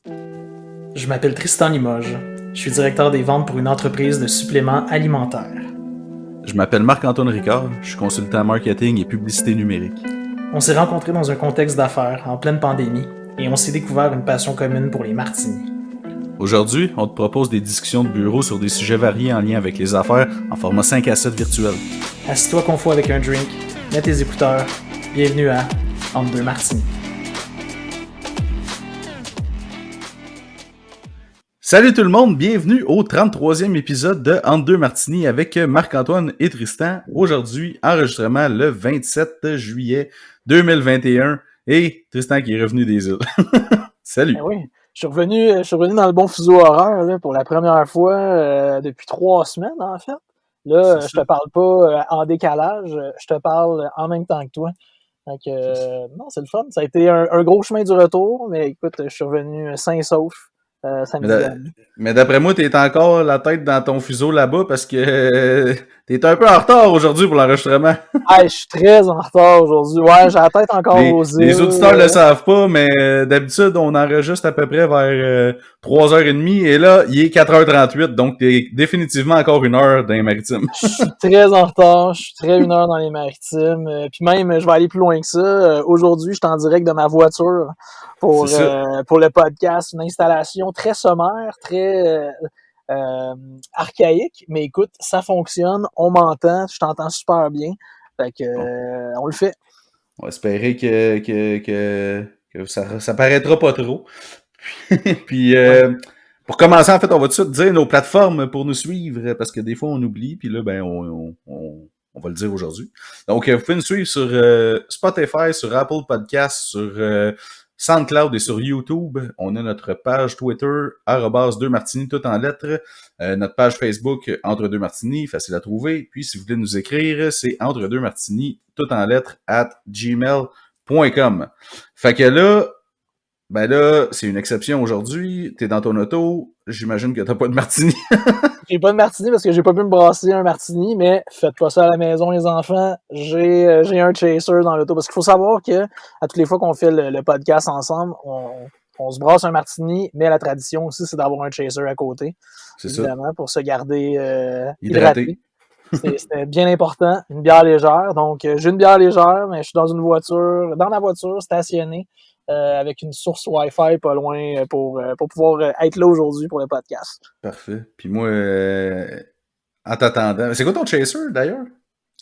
Je m'appelle Tristan Limoges. Je suis directeur des ventes pour une entreprise de suppléments alimentaires. Je m'appelle Marc-Antoine Ricard, je suis consultant marketing et publicité numérique. On s'est rencontrés dans un contexte d'affaires en pleine pandémie et on s'est découvert une passion commune pour les martinis. Aujourd'hui, on te propose des discussions de bureau sur des sujets variés en lien avec les affaires en format 5 à 7 virtuel. Assis-toi confort avec un drink, mets tes écouteurs. Bienvenue à Entre deux martinis. Salut tout le monde, bienvenue au 33e épisode de Entre deux martinis avec Marc-Antoine et Tristan. Aujourd'hui, enregistrement le 27 juillet 2021 et Tristan qui est revenu des îles. Salut! Ben oui, je suis revenu dans le bon fuseau horaire là, pour la première fois depuis 3 semaines en fait. Là, je te parle pas en décalage, je te parle en même temps que toi. Donc, non, c'est le fun. Ça a été un gros chemin du retour, mais écoute, je suis revenu sain et sauf. Mais d'après moi, t'es encore la tête dans ton fuseau là-bas parce que t'es un peu en retard aujourd'hui pour l'enregistrement. Je suis très en retard aujourd'hui. Ouais, j'ai la tête encore aux îles. Les auditeurs le savent pas, mais d'habitude, on enregistre à peu près vers 3h30 et là, il est 4h38, donc t'es définitivement encore 1 heure dans les maritimes. Je suis très en retard, je suis très 1 heure dans les maritimes. Puis même, je vais aller plus loin que ça. Aujourd'hui, je suis en direct de ma voiture pour le podcast, une installation très sommaire, très archaïque, mais écoute, ça fonctionne, on m'entend, je t'entends super bien, fait que on le fait. On va espérer que ça paraîtra pas trop. Puis pour commencer, en fait, on va tout de suite dire nos plateformes pour nous suivre, parce que des fois on oublie, puis là, ben on va le dire aujourd'hui. Donc, vous pouvez nous suivre sur Spotify, sur Apple Podcasts, sur SoundCloud et sur YouTube. On a notre page Twitter, @2martinis, tout en lettres. Notre page Facebook, Entre deux martinis, facile à trouver. Puis, si vous voulez nous écrire, c'est entre deux martinis, tout en lettres, @gmail.com. Fait que là, ben là, c'est une exception aujourd'hui. T'es dans ton auto. J'imagine que t'as pas de martini. J'ai pas de martini parce que j'ai pas pu me brasser un martini, mais faites pas ça à la maison, les enfants. J'ai un chaser dans l'auto. Parce qu'il faut savoir que à toutes les fois qu'on fait le podcast ensemble, on se brasse un martini, mais la tradition aussi, c'est d'avoir un chaser à côté. C'est évidemment, ça. pour se garder hydraté. C'était bien important. Une bière légère. Donc, j'ai une bière légère, mais je suis dans ma voiture, stationnée. Avec une source Wi-Fi pas loin pour pouvoir être là aujourd'hui pour le podcast. Parfait. Puis moi, en t'attendant... C'est quoi ton chaser, d'ailleurs?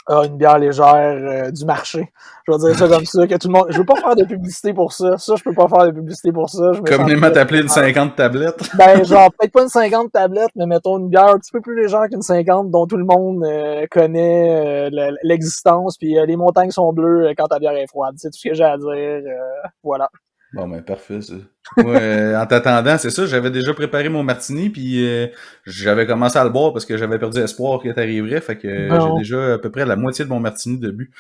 Une bière légère du marché. Je vais dire ça comme ça, que tout le monde... Je veux pas faire de publicité pour ça. Ça, je peux pas faire de publicité pour ça. Communément t'appeler une 50 tablettes? Ben, genre, peut-être pas une 50 tablettes, mais mettons une bière un petit peu plus légère qu'une 50 dont tout le monde connaît l'existence, puis les montagnes sont bleues quand ta bière est froide. C'est tout ce que j'ai à dire. Voilà. Bon, ben, parfait, ça. Moi, en t'attendant, c'est ça, j'avais déjà préparé mon martini, puis j'avais commencé à le boire parce que j'avais perdu espoir que t'arriverais, fait que j'ai déjà à peu près la moitié de mon martini de but.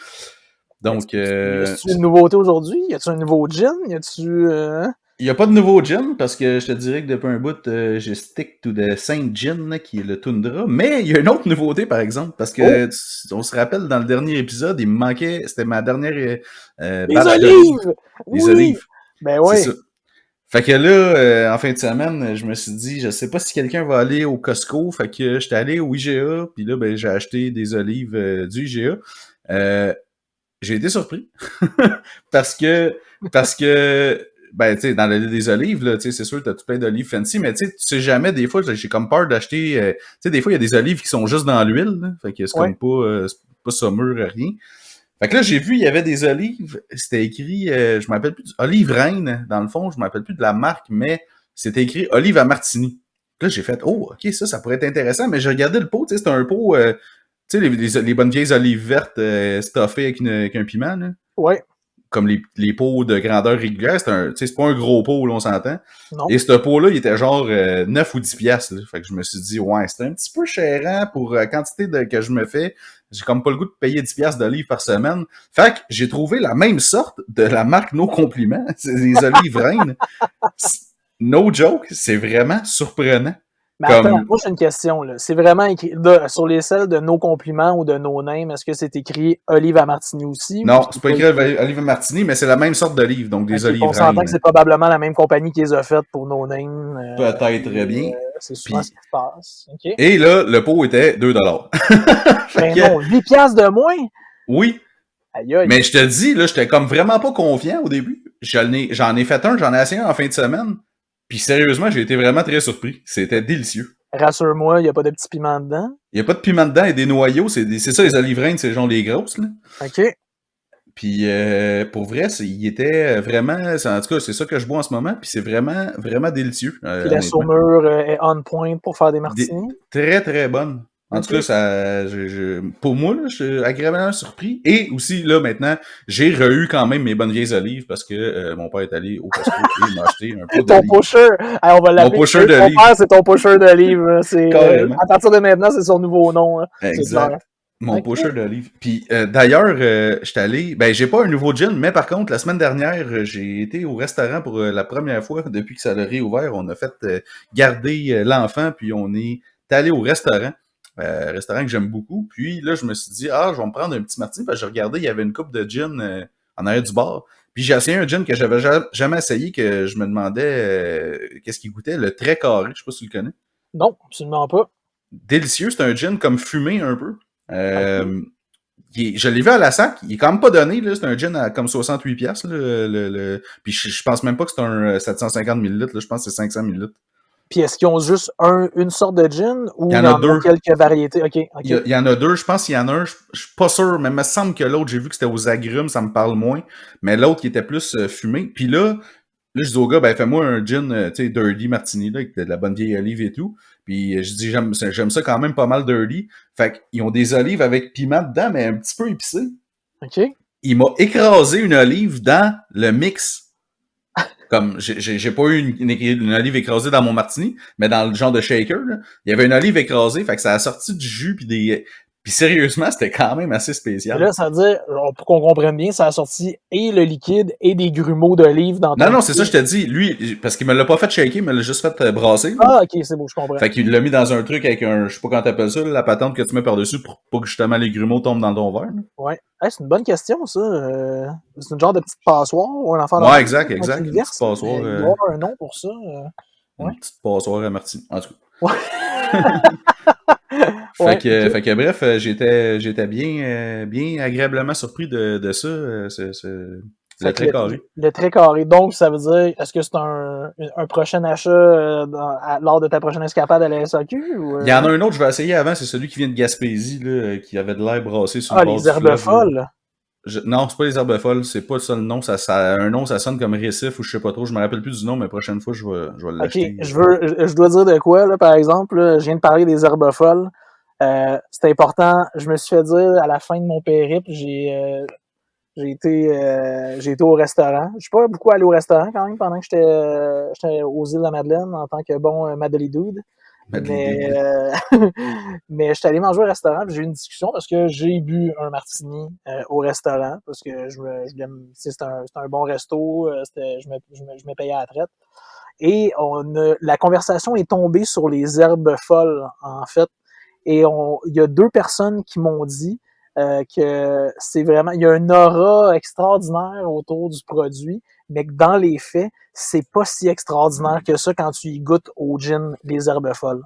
Donc, y a-tu une nouveauté aujourd'hui? Y a-tu un nouveau gin? Il n'y a pas de nouveau gin, parce que je te dirais que depuis un bout, je stick to the same gin, qui est le Tundra. Mais il y a une autre nouveauté, par exemple, parce que on se rappelle, dans le dernier épisode, il me manquait, c'était ma dernière... les olives! Les olives. Ben oui. C'est ça. Fait que là, en fin de semaine, je me suis dit, je sais pas si quelqu'un va aller au Costco, fait que j'étais allé au IGA, puis là, ben j'ai acheté des olives du IGA. J'ai été surpris, parce que ben, tu sais, dans l'île des olives, là, tu sais, c'est sûr, t'as tout plein d'olives fancy, mais tu sais jamais, des fois, j'ai comme peur d'acheter, tu sais, des fois, il y a des olives qui sont juste dans l'huile, là, fait que c'est comme pas saumur, rien. Fait que là, j'ai vu, il y avait des olives, c'était écrit, je m'appelle plus, Olive Reine, dans le fond, je m'appelle plus de la marque, mais c'était écrit Olive à Martini. Là, j'ai fait, oh, ok, ça pourrait être intéressant, mais j'ai regardé le pot, tu sais, c'était un pot, tu sais, les bonnes vieilles olives vertes stuffées avec un piment, là. Ouais. Comme les pots de grandeur régulière, c'est pas un gros pot, là, on s'entend. Non. Et ce pot-là, il était genre 9 ou 10 piastres, là. Fait que je me suis dit, ouais, c'était un petit peu chérant pour la quantité que je me fais. J'ai comme pas le goût de payer 10 piastres d'olives par semaine. Fait que j'ai trouvé la même sorte de la marque No Compliment. C'est des olives reines. No joke, c'est vraiment surprenant. Mais attends, moi j'ai une question, là. C'est vraiment écrit sur les selles de nos compliments ou de nos names, est-ce que c'est écrit olive à martini aussi? Non, c'est pas écrit olive martini, mais c'est la même sorte d'olive, donc des olives on s'entend que c'est probablement la même compagnie qui les a faites pour nos names. Peut-être bien. C'est souvent ce qui se passe. Okay. Et là, le pot était 2$. Ben non, 8$ de moins? Oui. Aïe, aïe. Mais je te dis, là, j'étais comme vraiment pas confiant au début. J'en ai fait j'en ai essayé un en fin de semaine. Puis sérieusement, j'ai été vraiment très surpris. C'était délicieux. Rassure-moi, il n'y a pas de petits piments dedans? Il n'y a pas de piment dedans et des noyaux. C'est ça, les oliveraines, c'est genre les grosses, là. OK. Puis pour vrai, il était vraiment... En tout cas, c'est ça que je bois en ce moment. Puis c'est vraiment, vraiment délicieux. Puis la saumure est on point pour faire des martinis? Très, très bonne. En tout cas, ça, pour moi, là, je suis agréablement surpris. Et aussi, là, maintenant, j'ai re-eu quand même mes bonnes vieilles olives parce que mon père est allé au Costco et il m'a acheté un pot d'olives. Ton pusher! On va l'appeler. Mon pusher d'olives. Ton père, c'est ton pusher d'olives. À partir de maintenant, c'est son nouveau nom. Hein. Exact. Mon pusher d'olives. Puis d'ailleurs, j'étais allé... Ben, j'ai pas un nouveau gin, mais par contre, la semaine dernière, j'ai été au restaurant pour la première fois depuis que ça a réouvert. On a fait garder l'enfant, puis on est allé au restaurant. Restaurant que j'aime beaucoup. Puis là, je me suis dit, je vais me prendre un petit martini. Parce que j'ai regardé, il y avait une coupe de gin en arrière du bar. Puis j'ai essayé un gin que j'avais jamais essayé, que je me demandais qu'est-ce qu'il goûtait, le très carré. Je sais pas si tu le connais. Non, absolument pas. Délicieux, c'est un gin comme fumé un peu. Je l'ai vu à la sac, il est quand même pas donné, là. C'est un gin à comme 68$. Là, Puis je pense même pas que c'est un 750 ml, là. Je pense que c'est 500 ml. Puis est-ce qu'ils ont juste une sorte de gin ou il y en a deux. Quelques variétés? OK. Il y en a deux. Je pense qu'il y en a un, je suis pas sûr, mais il me semble que l'autre, j'ai vu que c'était aux agrumes, ça me parle moins. Mais l'autre qui était plus fumé. Puis là, je dis au gars, ben fais-moi un gin, tu sais, dirty martini, là, avec de la bonne vieille olive et tout. Puis je dis, j'aime ça quand même pas mal dirty. Fait qu'ils ont des olives avec piment dedans, mais un petit peu épicé. OK. Il m'a écrasé une olive dans le mix. Comme, j'ai pas eu une olive écrasée dans mon martini, mais dans le genre de shaker, là, il y avait une olive écrasée, fait que ça a sorti du jus puis sérieusement, c'était quand même assez spécial. Et là, ça veut dire, pour qu'on comprenne bien, ça a sorti et le liquide et des grumeaux d'olive dans ton... Non, c'est ça, je te dis. Lui, parce qu'il me l'a pas fait shaker, il me l'a juste fait brasser. Ah, ok, c'est bon, je comprends. Fait qu'il l'a mis dans un truc avec je sais pas comment t'appelles ça, la patente que tu mets par-dessus pour pas que justement les grumeaux tombent dans ton verre. Là. Ouais. Hey, c'est une bonne question, ça. C'est une genre de petite passoire ou un enfant Ouais, exact. Une petite passoire. Il doit y avoir un nom pour ça. Une petite passoire à Martine. En tout cas. Ouais. Fait que bref, j'étais bien agréablement surpris de ça, le très carré. Le très carré. Donc, ça veut dire, est-ce que c'est un prochain achat lors de ta prochaine escapade à la SAQ? Ou, Il y en a un autre, je vais essayer avant, c'est celui qui vient de Gaspésie, là, qui avait de l'air brassé sur le bord du fleuve. Les herbes folles? Non, c'est pas les herbes folles, c'est pas ça le nom. Un nom, ça sonne comme récif ou je sais pas trop. Je me rappelle plus du nom, mais la prochaine fois, je vais l'acheter. Ok, je dois dire de quoi, là, par exemple. Là, je viens de parler des herbes folles. C'est important. Je me suis fait dire à la fin de mon périple, j'ai été au restaurant. Je suis pas beaucoup allé au restaurant quand même pendant que j'étais aux îles de la Madeleine en tant que bon Madeleine Dude. Mais je suis allé manger au restaurant et j'ai eu une discussion parce que j'ai bu un martini au restaurant parce que c'est un bon resto, je me payais à la traite. Et la conversation est tombée sur les herbes folles, en fait. Et il y a deux personnes qui m'ont dit que c'est vraiment, il y a un aura extraordinaire autour du produit, mais que dans les faits, c'est pas si extraordinaire que ça quand tu y goûtes au gin des herbes folles.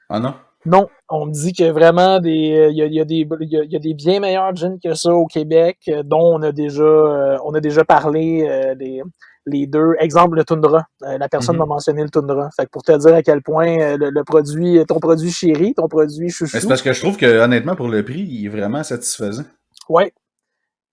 Ah non? Non, on me dit que vraiment il y a des bien meilleurs gins que ça au Québec, dont on a déjà parlé les deux. Exemple, le Tundra. La personne m'a mentionné le Tundra. Fait que pour te dire à quel point ton produit chéri, ton produit chouchou. Mais c'est parce que je trouve que honnêtement pour le prix, il est vraiment satisfaisant. Ouais.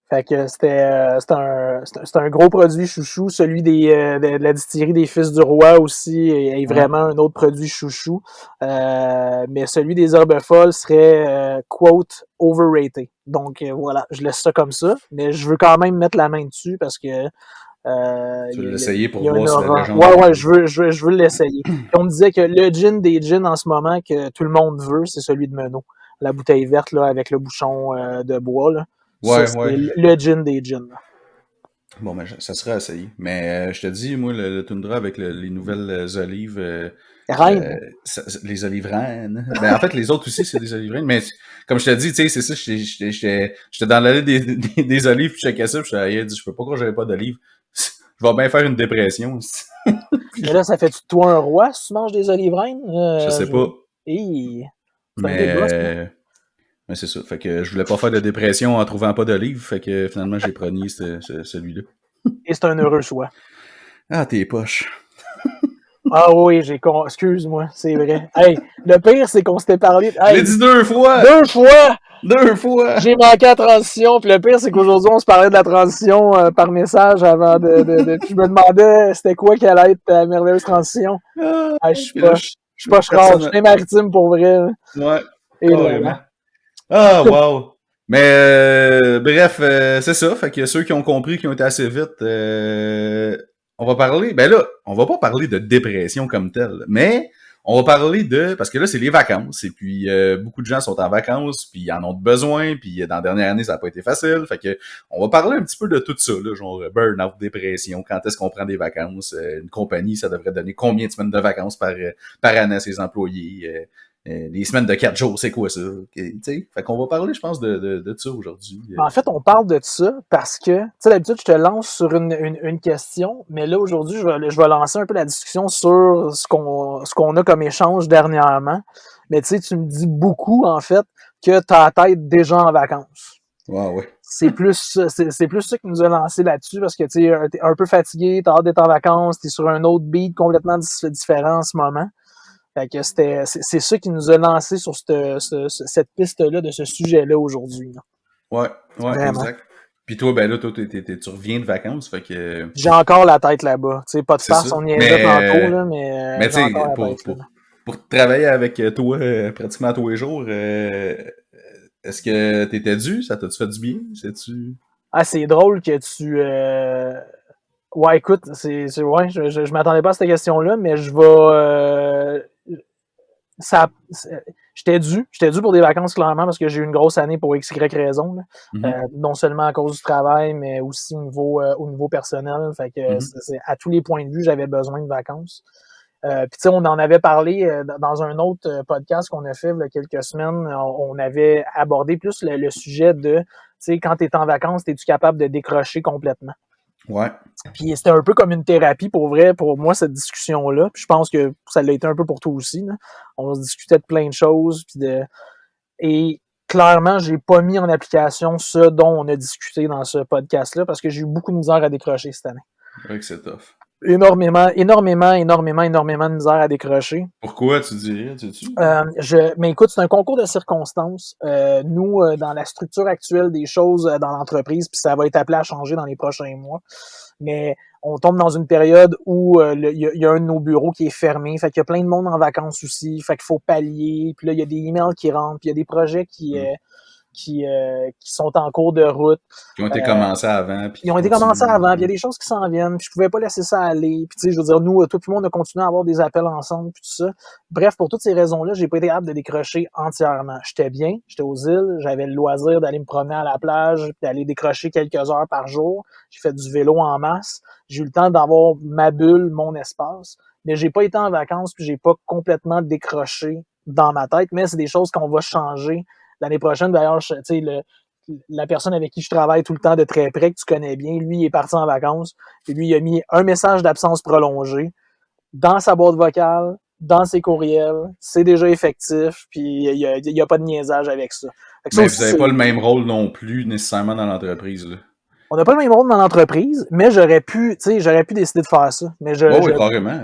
Fait que c'est un gros produit chouchou. Celui de la distillerie des Fils du Roi aussi est vraiment un autre produit chouchou. Mais celui des herbes folles serait quote overrated. Donc voilà, je laisse ça comme ça. Mais je veux quand même mettre la main dessus parce que tu veux l'essayer pour voir si la légende. Ouais, je veux l'essayer. On me disait que le gin des gins en ce moment que tout le monde veut, c'est celui de Menot. La bouteille verte là, avec le bouchon de bois. Là. Ouais, ça, c'est le gin des gins. Bon, ben, ça sera essayé. Mais je te dis, moi, le toundra avec les nouvelles olives, Reine. les olives reines. Ben, en fait, les autres aussi, c'est des olives reines. Mais comme je te dis, tu sais, c'est ça, j'étais dans l'allée des olives, puis je checkais ça, puis je dit, je peux pas croire que j'avais pas d'olives. Je vais bien faire une dépression. Mais là, ça fait-tu de toi un roi si tu manges des olives reines? Je sais pas. Hey, c'est un débat, ça. Mais c'est ça. Fait que je voulais pas faire de dépression en trouvant pas d'olives. Fait que finalement, j'ai progné celui-là. Et c'est un heureux choix. Ah, tes poches. Ah oui, excuse-moi, c'est vrai. Hey, le pire, c'est qu'on s'était parlé. Je l'ai Hey, dit 2 fois! 2 fois! 2 fois! J'ai manqué la transition, puis le pire, c'est qu'aujourd'hui, on se parlait de la transition par message avant puis je me demandais c'était quoi qu'elle allait être ta merveilleuse transition. Ah, je suis Puis là, pas, je suis pas rare, je suis maritime pour vrai. Ouais, Et carrément. là. Ah, wow! Mais bref, c'est ça. Fait que ceux qui ont compris, qui ont été assez vite, on va parler. Ben là, on va pas parler de dépression comme telle, mais on va parler parce que là, c'est les vacances. Et puis, beaucoup de gens sont en vacances, puis ils en ont besoin, puis dans la dernière année, ça n'a pas été facile. Fait que on va parler un petit peu de tout ça, là, genre burn-out, dépression, quand est-ce qu'on prend des vacances, une compagnie, ça devrait donner combien de semaines de vacances par année à ses employés, les semaines de 4 jours, c'est quoi ça? Fait qu'on va parler, je pense, de ça aujourd'hui. En fait, on parle de ça parce que, tu sais, d'habitude, je te lance sur une question, mais là, aujourd'hui, je vais lancer un peu la discussion sur ce qu'on a comme échange dernièrement. Mais tu sais, tu me dis beaucoup, en fait, que tu as la tête déjà en vacances. Ouais. C'est plus ça qui nous a lancé là-dessus parce que tu sais, t'es un peu fatigué, t'as hâte d'être en vacances, t'es sur un autre beat complètement différent en ce moment. Fait que c'est ça qui nous a lancé sur cette piste-là de ce sujet-là aujourd'hui. Là. Ouais, Vraiment. exact. Puis toi, ben là, tu reviens de vacances, fait que... J'ai encore la tête là-bas. Tu sais, pas de C'est farce, ça. on niaisait tantôt, là, Mais mais tu j'ai encore sais, la tête là. pour travailler avec toi pratiquement tous les jours, est-ce que t'étais dû? Ça t'a-tu fait du bien? C'est-tu... Ah, c'est drôle que tu... Ouais, écoute, ouais, je m'attendais pas à cette question-là, mais je vais... Ça, j'étais dû pour des vacances clairement parce que j'ai eu une grosse année pour XY raison. Là. Mm-hmm. Non seulement à cause du travail, mais aussi au niveau personnel. Fait que à tous les points de vue, j'avais besoin de vacances. Puis tu sais, on en avait parlé dans un autre podcast qu'on a fait il y a quelques semaines. On avait abordé plus le sujet de, tu sais, quand tu es en vacances, es-tu capable de décrocher complètement? Ouais. Puis c'était un peu comme une thérapie pour vrai, pour moi, cette discussion-là. Puis je pense que ça l'a été un peu pour toi aussi. Là. On se discutait de plein de choses. Et clairement, j'ai pas mis en application ce dont on a discuté dans ce podcast-là parce que j'ai eu beaucoup de misère à décrocher cette année. Ouais, que c'est tough. Énormément de misère à décrocher. Pourquoi, tu dirais, tu Mais écoute, c'est un concours de circonstances. Nous, dans la structure actuelle des choses dans l'entreprise, puis ça va être appelé à changer dans les prochains mois, mais on tombe dans une période où il y a un de nos bureaux qui est fermé, fait qu'il y a plein de monde en vacances aussi, fait qu'il faut pallier, puis là, il y a des emails qui rentrent, puis il y a des projets qui sont en cours de route. Qui ont été commencés avant. Puis Ils ont été commencés avant, puis il y a des choses qui s'en viennent, puis je pouvais pas laisser ça aller. Puis tu sais, je veux dire, nous, tout le monde a continué à avoir des appels ensemble, puis tout ça. Bref, pour toutes ces raisons-là, j'ai pas été capable de décrocher entièrement. J'étais bien, j'étais aux îles, j'avais le loisir d'aller me promener à la plage, puis d'aller décrocher quelques heures par jour. J'ai fait du vélo en masse. J'ai eu le temps d'avoir ma bulle, mon espace. Mais j'ai pas été en vacances, puis j'ai pas complètement décroché dans ma tête, mais c'est des choses qu'on va changer l'année prochaine. D'ailleurs, tu sais, la personne avec qui je travaille tout le temps de très près, que tu connais bien, lui, il est parti en vacances, et lui, il a mis un message d'absence prolongée dans sa boîte vocale, dans ses courriels, c'est déjà effectif, puis il y a pas de niaisage avec ça. Mais vous n'avez pas le même rôle non plus, nécessairement, dans l'entreprise, là. On n'a pas le même rôle dans l'entreprise, mais j'aurais pu décider de faire ça. Mais Oui, carrément.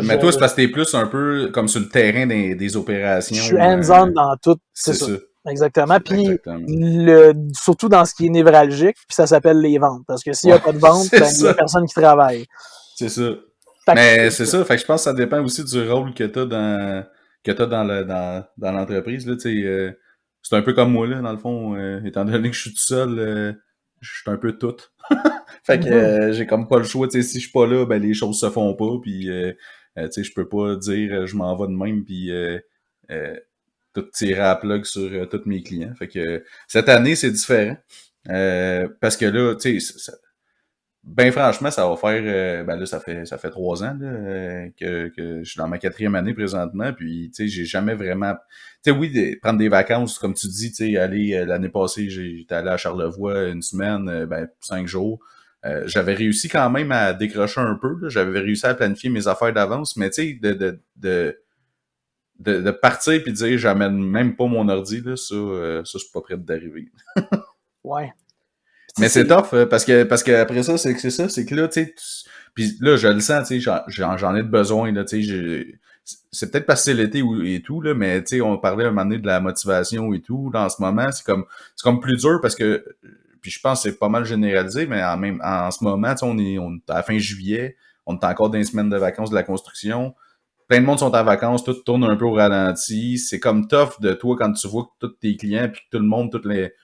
Mais toi, c'est parce que t'es plus un peu comme sur le terrain des opérations. Je suis hands-on dans tout. C'est ça. Exactement. Puis surtout dans ce qui est névralgique, puis ça s'appelle les ventes. Parce que s'il n'y a pas de vente, il n'y a personne qui travaille. C'est ça. Mais c'est ça. Fait que je pense que ça dépend aussi du rôle que tu as dans l'entreprise. Là, c'est un peu comme moi, là, dans le fond. Étant donné que je suis tout seul, je suis un peu tout. Fait que j'ai comme pas le choix. Si je suis pas là, ben les choses se font pas. Puis je peux pas dire je m'en vais de même puis tout tirer à la plug sur tous mes clients. Fait que cette année, c'est différent. Parce que là, tu sais, ben franchement, ça va faire ben là, ça fait 3 ans là, que je suis dans ma 4e année présentement, puis tu sais, j'ai jamais vraiment. Tu sais, oui, prendre des vacances, comme tu dis, tu sais, aller l'année passée, j'étais allé à Charlevoix une semaine, ben 5 jours. J'avais réussi quand même à décrocher un peu, là. J'avais réussi à planifier mes affaires d'avance, mais tu sais, de partir puis de dire j'amène même pas mon ordi, là, ça, je suis pas prêt d'arriver. Ouais. Mais c'est tough, parce que après ça, c'est que là, tu sais, puis là, je le sens, tu sais, j'en ai de besoin, là, tu sais, c'est peut-être parce que c'est l'été et tout, là, mais tu sais, on parlait un moment donné de la motivation et tout, là, en ce moment, c'est comme plus dur parce que, puis je pense que c'est pas mal généralisé, mais en ce moment, tu sais, on est à la fin juillet, on est encore dans les semaines de vacances de la construction, plein de monde sont en vacances, tout tourne un peu au ralenti. C'est comme tough de toi quand tu vois que tous tes clients puis que tout le monde,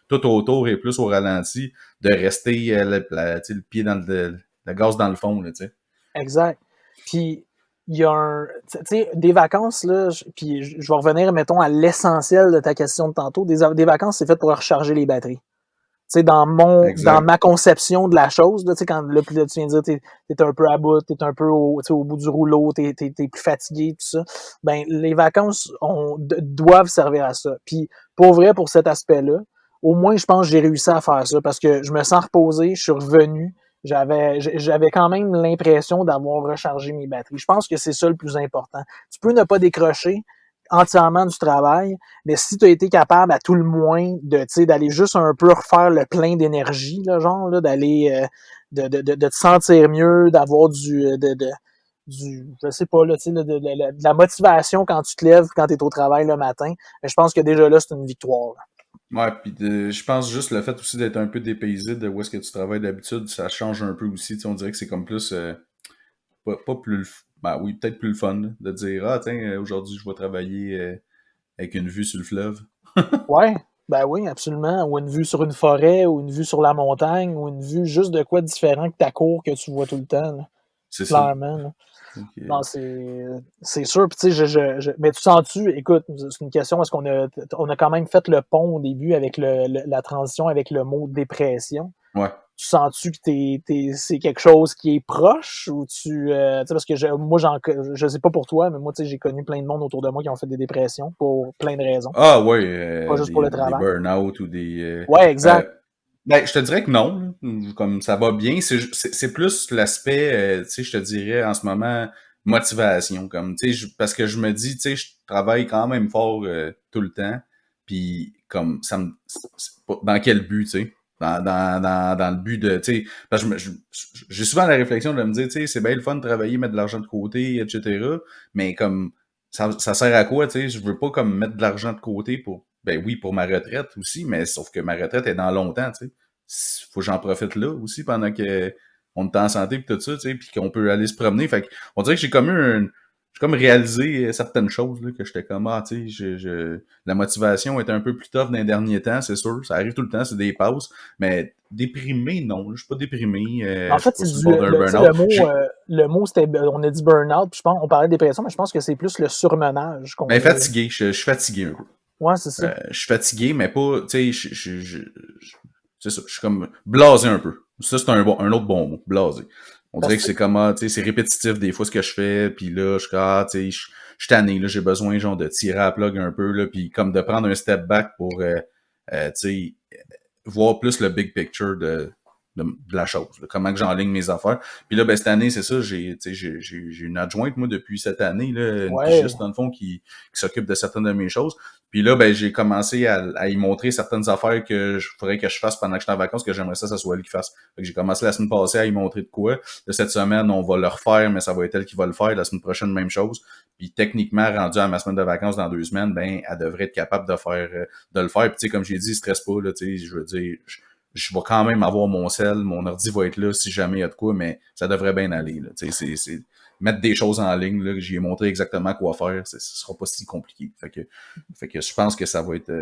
tout autour est plus au ralenti, de rester le pied dans le gaz dans le fond, là, tu sais. Exact. Puis, il y a tu sais, des vacances, là, puis je vais revenir, mettons, à l'essentiel de ta question de tantôt. Des vacances, c'est fait pour recharger les batteries. Tu sais, dans Exact. ma conception de la chose, là, tu sais, quand là, tu viens de dire, t'es un peu à bout, t'es un peu au bout du rouleau, t'es plus fatigué, tout ça. Ben, les vacances doivent servir à ça. Puis, pour vrai, pour cet aspect-là, au moins, je pense que j'ai réussi à faire ça parce que je me sens reposé, je suis revenu, j'avais quand même l'impression d'avoir rechargé mes batteries. Je pense que c'est ça le plus important. Tu peux ne pas décrocher entièrement du travail, mais si tu as été capable à tout le moins d'aller juste un peu refaire le plein d'énergie, là, genre, là, d'aller de te sentir mieux, d'avoir je sais pas, là, de la motivation quand tu te lèves, quand tu es au travail le matin, mais je pense que déjà là, c'est une victoire. Là. Ouais, puis je pense juste le fait aussi d'être un peu dépaysé de où est-ce que tu travailles d'habitude, ça change un peu aussi. Tu sais, on dirait que c'est comme plus, pas plus, ben oui, peut-être plus le fun, là, de dire, ah, tiens, aujourd'hui, je vais travailler avec une vue sur le fleuve. Ouais, ben oui, absolument. Ou une vue sur une forêt, ou une vue sur la montagne, ou une vue juste de quoi différent que ta cour que tu vois tout le temps, là, C'est ça. clairement. Là. Donc, Non, c'est sûr. Puis, tu sais, mais tu sens-tu, écoute, c'est une question, est-ce on a quand même fait le pont au début avec la transition avec le mot dépression? ouais. Tu sens-tu que c'est quelque chose qui est proche ou tu sais, parce que moi, je sais pas pour toi, mais moi, tu sais, j'ai connu plein de monde autour de moi qui ont fait des dépressions pour plein de raisons, Ah ouais, pas juste pour le des travail. burn-out ou des. Ouais, exact. Ben, je te dirais que non, là. Comme ça va bien. C'est plus l'aspect, tu sais, je te dirais en ce moment, motivation. Comme, tu sais, parce que je me dis, tu sais, je travaille quand même fort tout le temps. Puis, comme, dans quel but, tu sais? Dans le but de, tu sais, parce que j'ai souvent la réflexion de me dire, tu sais, c'est bien le fun de travailler, mettre de l'argent de côté, etc. Mais comme, ça sert à quoi, tu sais? Je veux pas comme mettre de l'argent de côté pour, ben oui, pour ma retraite aussi, mais sauf que ma retraite est dans longtemps, tu sais. Faut que j'en profite là aussi pendant que on est en santé pis tout ça, tu sais, puis qu'on peut aller se promener. Fait on dirait que j'ai comme réalisé certaines choses, là, que j'étais comme, ah, tu sais, la motivation est un peu plus tough dans les derniers temps, c'est sûr. Ça arrive tout le temps, c'est des pauses. Mais déprimé, non, je suis pas déprimé, En je suis fait, pas c'est sur le bord d'un tu sais, burn-out. le mot, c'était, on a dit burn-out, puis on parlait de dépression, mais je pense que c'est plus le surmenage qu'on Ben, a, là. fatigué, je suis fatigué un peu. Ouais, c'est ça. Je suis fatigué, mais pas, tu sais, c'est ça, je suis comme blasé un peu. Ça, c'est un autre bon mot, blasé. On dirait Parce que que, c'est comme, ah, tu sais, c'est répétitif des fois ce que je fais, puis là, je suis ah, tu sais, je suis tanné, là, j'ai besoin, genre, de tirer à la plug un peu, là, puis comme de prendre un step back pour, tu sais, voir plus le big picture de la chose, là, comment que j'enligne mes affaires. Puis là, ben, cette année, c'est ça, j'ai une adjointe, moi, depuis cette année, là, une ouais, pigiste, dans le fond, qui s'occupe de certaines de mes choses. Puis là, ben, j'ai commencé à y montrer certaines affaires que je faudrait que je fasse pendant que j'étais en vacances, que j'aimerais ça soit elle qui fasse. Fait que j'ai commencé la semaine passée à y montrer de quoi. Là, cette semaine, on va le refaire, mais ça va être elle qui va le faire. La semaine prochaine, même chose. Puis techniquement, rendu à ma semaine de vacances dans 2 semaines, ben, elle devrait être capable de le faire. Puis tu sais, comme j'ai dit, stresse pas, là, tu sais, je veux dire, je vais quand même avoir mon sel, mon ordi va être là si jamais il y a de quoi, mais ça devrait bien aller, là. Tu sais, c'est mettre des choses en ligne, là, que j'y ai montré exactement quoi faire, ce sera pas si compliqué. Fait que je pense que ça va être,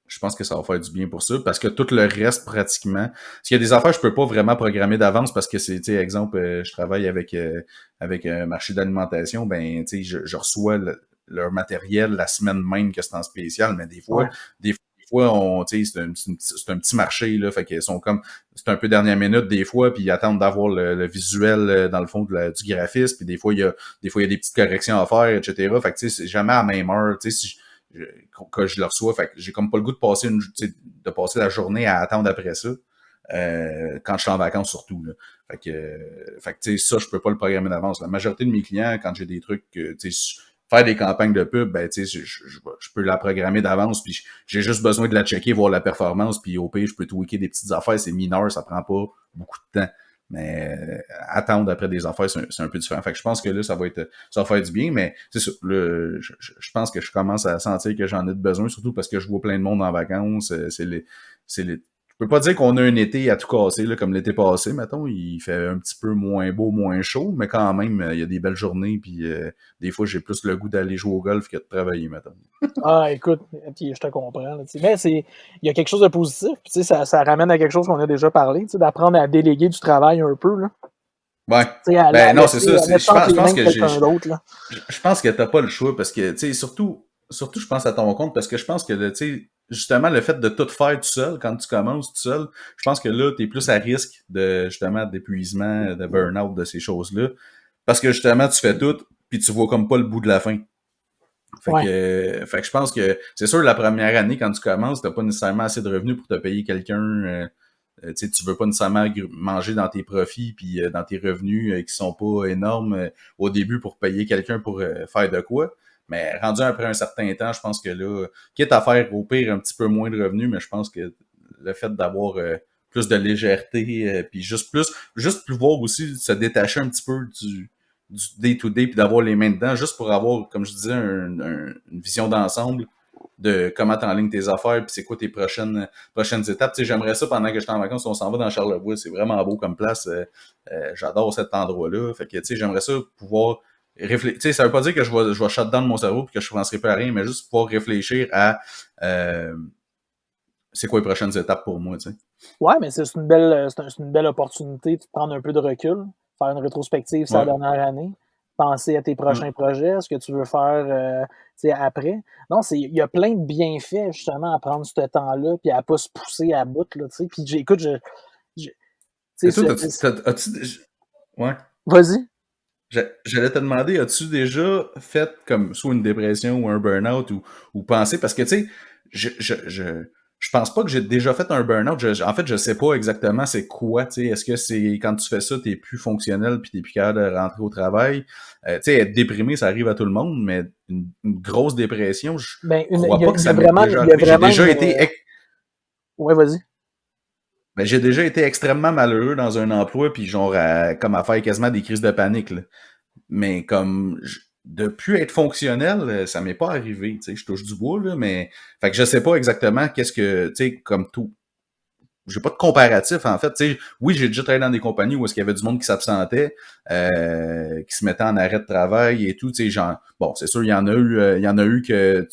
je pense que ça va faire du bien pour ça, parce que tout le reste, pratiquement, parce qu'il y a des affaires que je peux pas vraiment programmer d'avance, parce que c'est, tu sais, exemple, je travaille avec un marché d'alimentation, ben, tu sais, je reçois leur matériel la semaine même que c'est en spécial, mais des fois, ouais. fois, c'est un petit marché, là, fait qu'ils sont comme, c'est un peu dernière minute des fois, puis ils attendent d'avoir le visuel dans le fond du graphisme, puis des fois, il y a des petites corrections à faire, etc. Fait que, tu sais, c'est jamais à la même heure, tu sais, que je le reçois, fait que j'ai comme pas le goût de passer la journée à attendre après ça. Quand je suis en vacances surtout. Là. Fait que tu sais, ça, je peux pas le programmer d'avance. La majorité de mes clients, quand j'ai des trucs, tu sais, faire des campagnes de pub, ben tu sais, je peux la programmer d'avance, puis j'ai juste besoin de la checker, voir la performance, puis au pire, je peux tweaker des petites affaires, c'est mineur, ça prend pas beaucoup de temps. Mais attendre après des affaires, c'est un peu différent. Fait que je pense que là, ça va faire du bien, mais c'est ça. Je pense que je commence à sentir que j'en ai besoin, surtout parce que je vois plein de monde en vacances. Je peux pas dire qu'on a un été à tout casser, là, comme l'été passé, mettons. Il fait un petit peu moins beau, moins chaud, mais quand même, il y a des belles journées, puis des fois, j'ai plus le goût d'aller jouer au golf que de travailler, mettons. Ah, écoute, puis je te comprends. Là, mais il y a quelque chose de positif, puis ça ramène à quelque chose qu'on a déjà parlé, d'apprendre à déléguer du travail un peu. Là. Ouais. Non, c'est ça. Je pense que je pense que t'as pas le choix, parce que, tu sais, surtout, je pense à ton compte, parce que je pense que, tu sais, justement, le fait de tout faire tout seul, quand tu commences tout seul, je pense que là, t'es plus à risque justement, d'épuisement, de burn-out, de ces choses-là. Parce que, justement, tu fais tout, puis tu vois comme pas le bout de la fin. Fait que je pense que, c'est sûr, la première année, quand tu commences, t'as pas nécessairement assez de revenus pour te payer quelqu'un, tu veux pas nécessairement manger dans tes profits puis dans tes revenus qui sont pas énormes au début pour payer quelqu'un pour faire de quoi. Mais rendu après un certain temps, je pense que là, quitte à faire au pire un petit peu moins de revenus, mais je pense que le fait d'avoir plus de légèreté, puis juste pouvoir aussi se détacher un petit peu du day-to-day, puis d'avoir les mains dedans, juste pour avoir, comme je disais, une vision d'ensemble de comment t'enlignes tes affaires, puis c'est quoi tes prochaines étapes. Tu sais, j'aimerais ça pendant que j'étais en vacances, on s'en va dans Charlevoix, c'est vraiment beau comme place, j'adore cet endroit-là. Fait que, tu sais, j'aimerais ça pouvoir réfléchir. Tu sais, ça veut pas dire que je vais shut down mon cerveau puis que je penserai pas à rien, mais juste pouvoir réfléchir à c'est quoi les prochaines étapes pour moi, tu sais. Ouais, mais c'est une belle opportunité de prendre un peu de recul, faire une rétrospective sur la dernière année, penser à tes prochains projets, ce que tu veux faire après. Non, il y a plein de bienfaits justement à prendre ce temps-là puis à pas se pousser à bout. Là, puis écoute, ouais. Vas-y. J'allais te demander, as-tu déjà fait comme soit une dépression ou un burn-out ou pensé, parce que tu sais, je pense pas que j'ai déjà fait un burn-out. En fait, je sais pas exactement c'est quoi, tu sais. Est-ce que c'est quand tu fais ça, t'es plus fonctionnel puis t'es plus capable de rentrer au travail? Tu sais, être déprimé, ça arrive à tout le monde, mais une grosse dépression, je crois pas que ça m'est déjà arrivé. J'ai déjà été... Ouais, vas-y. Ben, j'ai déjà été extrêmement malheureux dans un emploi, puis genre comme à faire quasiment des crises de panique, là. Mais comme de plus être fonctionnel, ça m'est pas arrivé, tu sais, je touche du bois, là, mais fait que je sais pas exactement qu'est-ce que, tu sais, comme tout. J'ai pas de comparatif, en fait, tu sais. Oui, j'ai déjà travaillé dans des compagnies où est-ce qu'il y avait du monde qui s'absentait, qui se mettait en arrêt de travail et tout, tu sais, genre, bon, c'est sûr, il y en a eu que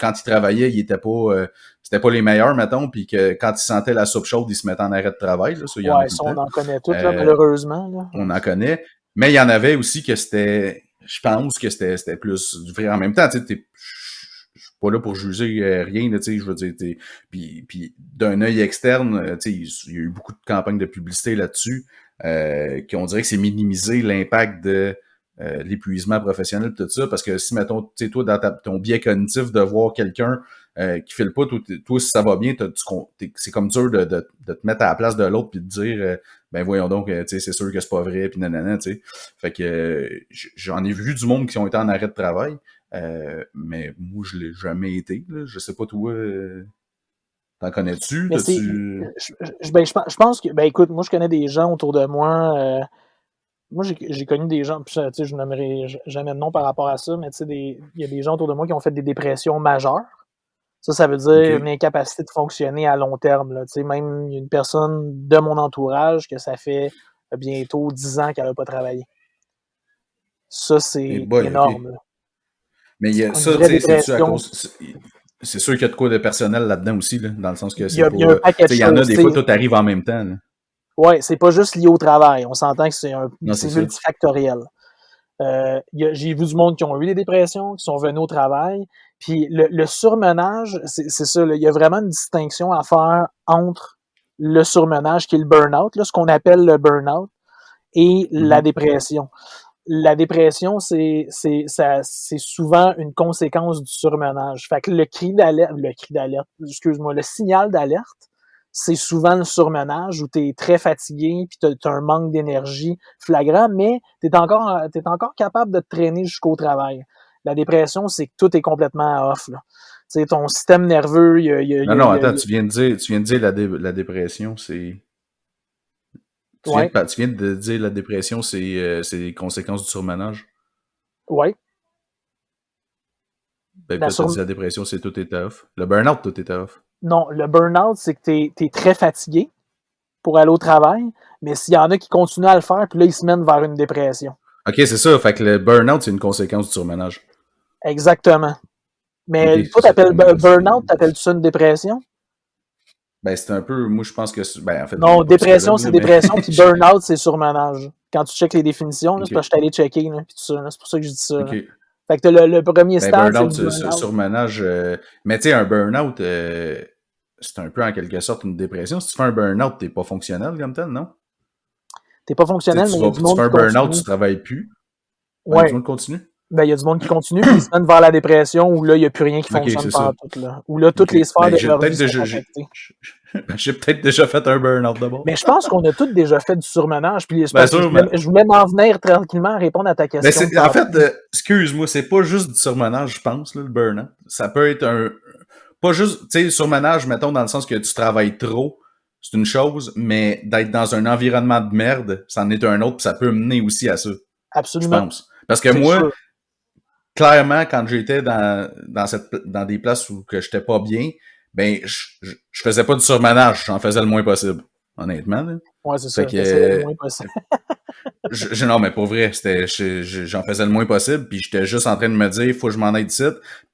quand ils travaillaient, ils étaient pas, c'était pas les meilleurs, mettons, puis que quand ils sentaient la soupe chaude, ils se mettaient en arrêt de travail, là, ça, il y en a tout on en connaît toutes, là, malheureusement, là. On en connaît. Mais il y en avait aussi que c'était, je pense que c'était plus vrai. En même temps, tu sais, je suis pas là pour juger rien, tu sais, je veux dire, puis d'un œil externe, tu sais, il y a eu beaucoup de campagnes de publicité là-dessus, qui on dirait que c'est minimiser l'impact de l'épuisement professionnel, tout ça, parce que si, mettons, tu sais, toi, dans ton biais cognitif de voir quelqu'un qui file pas, toi, si ça va bien, c'est comme dur de te mettre à la place de l'autre puis de dire ben voyons donc, tu sais, c'est sûr que c'est pas vrai, puis nanana, tu sais. Fait que j'en ai vu du monde qui ont été en arrêt de travail, mais moi, je l'ai jamais été, là. Je sais pas, toi, t'en connais-tu? Je pense que, écoute, moi, je connais des gens autour de moi. Moi, j'ai connu des gens, puis tu sais, je nommerai jamais de nom par rapport à ça, mais tu sais, il y a des gens autour de moi qui ont fait des dépressions majeures. Ça veut dire une incapacité de fonctionner à long terme. Là. Tu sais, même il y a une personne de mon entourage que ça fait bientôt 10 ans qu'elle n'a pas travaillé. Ça, c'est énorme. Okay. Mais il y a ça, tu sais, c'est à cause... C'est sûr qu'il y a de quoi de personnel là-dedans aussi, là, dans le sens que c'est pas... Il y en a des fois, tout arrive en même temps. Oui, c'est pas juste lié au travail. On s'entend que c'est multifactoriel. J'ai vu du monde qui ont eu des dépressions, qui sont venus au travail. Puis le surmenage, c'est ça. Il y a vraiment une distinction à faire entre le surmenage, qui est le burn-out, là, ce qu'on appelle le burn-out, et la dépression. La dépression, c'est souvent une conséquence du surmenage. Fait que le signal d'alerte, c'est souvent le surmenage où tu es très fatigué puis tu as un manque d'énergie flagrant, mais tu es encore capable de te traîner jusqu'au travail. La dépression, c'est que tout est complètement off, là. Tu sais, ton système nerveux, attends, tu viens de dire la dépression, c'est... Tu viens de dire la dépression, c'est les conséquences du surmenage. Oui. Ben, t'as dit la dépression, c'est tout est off. Le burn-out, tout est off. Non, le burn-out, c'est que t'es très fatigué pour aller au travail, mais s'il y en a qui continuent à le faire, puis là, ils se mènent vers une dépression. OK, c'est ça. Fait que le burn-out, c'est une conséquence du surmenage. Exactement. Mais toi, t'appelles burn-out, t'appelles-tu ça une dépression? Ben, c'est un peu... Moi, je pense que... Ben, en fait, non, dépression, c'est dépression, puis burn-out, c'est surmenage. Quand tu checkes les définitions, là, c'est parce que je suis allé checker, là, puis tout ça, là, c'est pour ça que je dis ça. Là. Fait que le premier stade, burn-out, c'est surmenage. Mais tu sais, un burn-out, c'est un peu en quelque sorte une dépression. Si tu fais un burn-out, t'es pas fonctionnel comme tel, non? T'es pas fonctionnel, mais il y a du monde qui continue. Tu fais un burn-out, tu travailles plus. Ouais. Du monde continue? Ben, il y a du monde qui continue, puis ils se mènent vers la dépression, où là, il n'y a plus rien qui fonctionne pas tout, là. Où là, toutes les sphères de leur vie sont affectées. J'ai peut-être déjà fait un burn-out d'abord. Mais je pense qu'on a tous déjà fait du surmenage, puis je voulais m'en venir tranquillement à répondre à ta question. Mais en fait, excuse-moi, c'est pas juste du surmenage, je pense, là, le burn-out. Ça peut être pas juste, tu sais, surmenage, mettons, dans le sens que tu travailles trop, c'est une chose, mais d'être dans un environnement de merde, c'en est un autre, puis ça peut mener aussi à ça. Absolument. Je pense. Parce que moi, clairement, quand j'étais dans des places où que j'étais pas bien, ben, je faisais pas du surmenage, j'en faisais le moins possible. Honnêtement, là. Ouais, c'est ça. Le moins possible. Non, mais pour vrai, j'en faisais le moins possible, puis j'étais juste en train de me dire, faut que je m'en aille d'ici.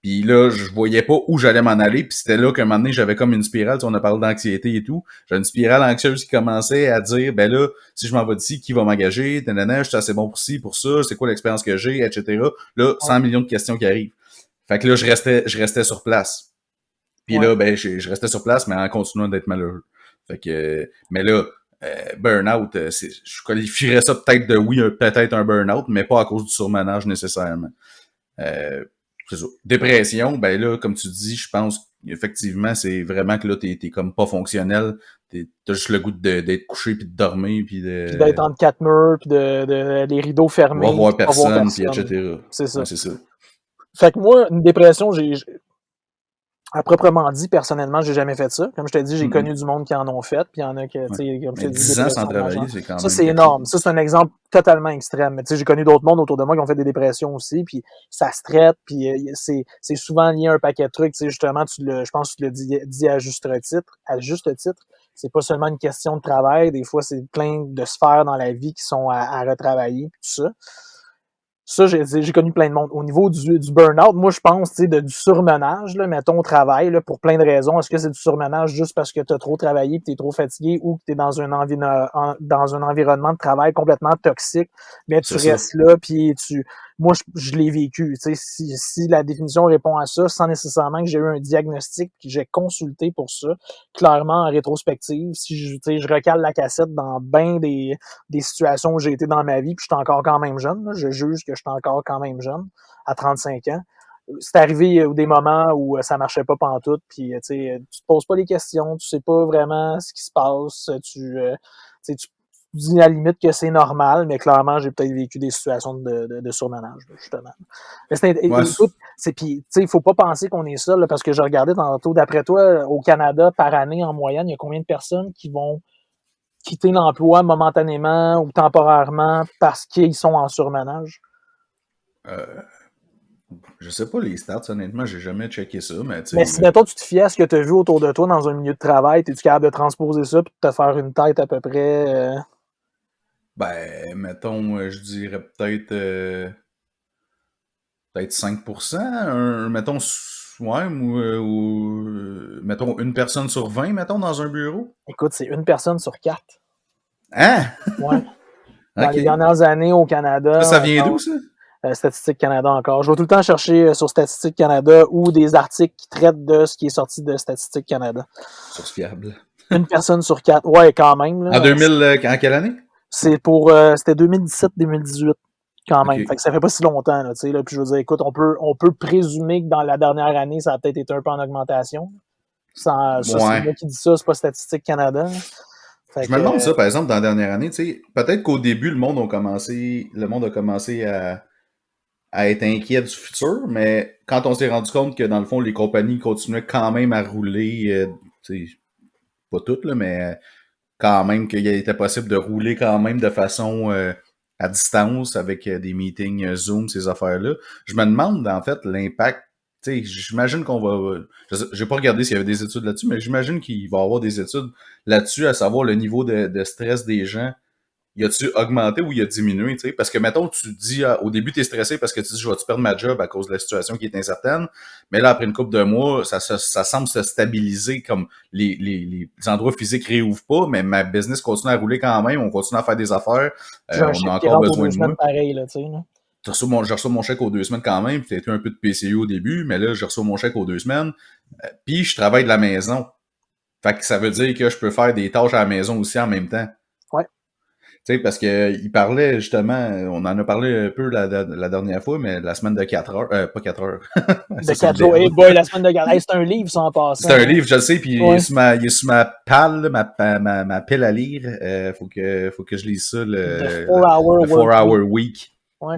Puis là, je voyais pas où j'allais m'en aller, puis c'était là qu'à un moment donné, j'avais comme une spirale, tu sais, on a parlé d'anxiété et tout. J'avais une spirale anxieuse qui commençait à dire, ben là, si je m'en vais d'ici, qui va m'engager? Je suis assez bon pour ci, pour ça, c'est quoi l'expérience que j'ai, etc. Là, 100 millions de questions qui arrivent. Fait que là, je restais sur place. Puis là, ben, je restais sur place, mais en continuant d'être malheureux. Fait que, mais là, burn-out, je qualifierais ça peut-être de oui, peut-être un burn-out, mais pas à cause du surmenage nécessairement. C'est ça. Dépression, ben là, comme tu dis, je pense effectivement, c'est vraiment que là, t'es comme pas fonctionnel. T'as juste le goût d'être couché puis de dormir puis d'être entre quatre murs puis de les rideaux fermés. Pas voir personne puis etc. C'est ça. Ouais, c'est ça. Fait que moi, une dépression, à proprement dit, personnellement, j'ai jamais fait ça. Comme je te dis, j'ai connu du monde qui en ont fait, puis il y en a qui, tu sais, comme je te dis, 10 ans sans travailler, c'est quand même... Ça, c'est énorme. Ça, c'est un exemple totalement extrême. Mais tu sais, j'ai connu d'autres mondes autour de moi qui ont fait des dépressions aussi, puis ça se traite, puis c'est souvent lié à un paquet de trucs. Tu sais, justement, je pense que tu l'as dit à juste titre. C'est pas seulement une question de travail. Des fois, c'est plein de sphères dans la vie qui sont à retravailler, puis tout ça. Ça, j'ai connu plein de monde. Au niveau du burn-out, moi, je pense, tu sais, du surmenage, là, mettons, au travail, là, pour plein de raisons. Est-ce que c'est du surmenage juste parce que tu as trop travaillé, que tu es trop fatigué, ou que tu es dans un environnement de travail complètement toxique, mais tu restes là, puis moi, je l'ai vécu. Tu sais, si la définition répond à ça, sans nécessairement que j'ai eu un diagnostic, que j'ai consulté pour ça, clairement, en rétrospective, si je recale la cassette dans bien des situations où j'ai été dans ma vie, puis je suis encore quand même jeune, là, je juge que je suis encore quand même jeune, à 35 ans. C'est arrivé des moments où ça marchait pas pantoute, puis tu te poses pas les questions, tu sais pas vraiment ce qui se passe, tu dis à la limite que c'est normal, mais clairement, j'ai peut-être vécu des situations de surmenage, justement. Mais puis, il faut pas penser qu'on est seul, là, parce que je regardais tantôt, d'après toi, au Canada, par année, en moyenne, il y a combien de personnes qui vont quitter l'emploi momentanément ou temporairement parce qu'ils sont en surmenage? Je sais pas les stats, honnêtement, j'ai jamais checké ça, mais tu sais... Mais si, mettons, tu te fies à ce que tu as vu autour de toi dans un milieu de travail, es-tu capable de transposer ça et de te faire une tête à peu près... Ben, mettons, je dirais peut-être 5%, mettons, ouais, ou mettons une personne sur 20, mettons, dans un bureau. Écoute, c'est une personne sur 4. Hein? Ouais. Dans les dernières années au Canada... Ça vient d'où, ça? Statistique Canada encore. Je vais tout le temps chercher sur Statistique Canada ou des articles qui traitent de ce qui est sorti de Statistique Canada. Source fiable. Une personne sur 4. Ouais, quand même. Là, en 2000, en quelle année? C'était 2017-2018. Quand même. Fait que ça fait pas si longtemps, là, tu sais, là. Puis je veux dire, écoute, on peut présumer que dans la dernière année, ça a peut-être été un peu en augmentation. Ça, c'est moi qui dis ça, c'est pas Statistique Canada. Je me demande ça, par exemple, dans la dernière année, tu sais, peut-être qu'au début, le monde a commencé à être inquiet du futur, mais quand on s'est rendu compte que, dans le fond, les compagnies continuaient quand même à rouler, tu sais, pas toutes, là, mais quand même qu'il était possible de rouler quand même de façon à distance avec des meetings Zoom, ces affaires-là. Je me demande, en fait, l'impact. Tu sais, j'imagine qu'on va... J'ai pas regardé s'il y avait des études là-dessus, mais j'imagine qu'il va y avoir des études là-dessus, à savoir le niveau de stress des gens. Y a-tu augmenté ou y a diminué, tu sais? Parce que, mettons, tu te dis, au début, t'es stressé parce que tu dis, je vais-tu perdre ma job à cause de la situation qui est incertaine. Mais là, après une couple de mois, ça semble se stabiliser, comme les endroits physiques réouvrent pas, mais ma business continue à rouler quand même, on continue à faire des affaires, on a encore besoin de moi. Pareil, là, tu sais, là. J'ai reçu mon chèque aux 2 semaines quand même, peut-être un peu de PCU au début, mais là, j'ai reçu mon chèque aux 2 semaines. Puis je travaille de la maison. Fait que ça veut dire que je peux faire des tâches à la maison aussi en même temps. Ouais. Tu sais, parce que il parlait justement, on en a parlé un peu la dernière fois, mais la semaine de 4 heures, pas 4 heures. De 4 jours. Hey boy, la semaine de 4 heures. Hey, c'est un livre sans passer. C'est un livre, je le sais, puis il est sur ma palle, ma pelle à lire. Faut que je lise ça, le 4-hour week. Ouais.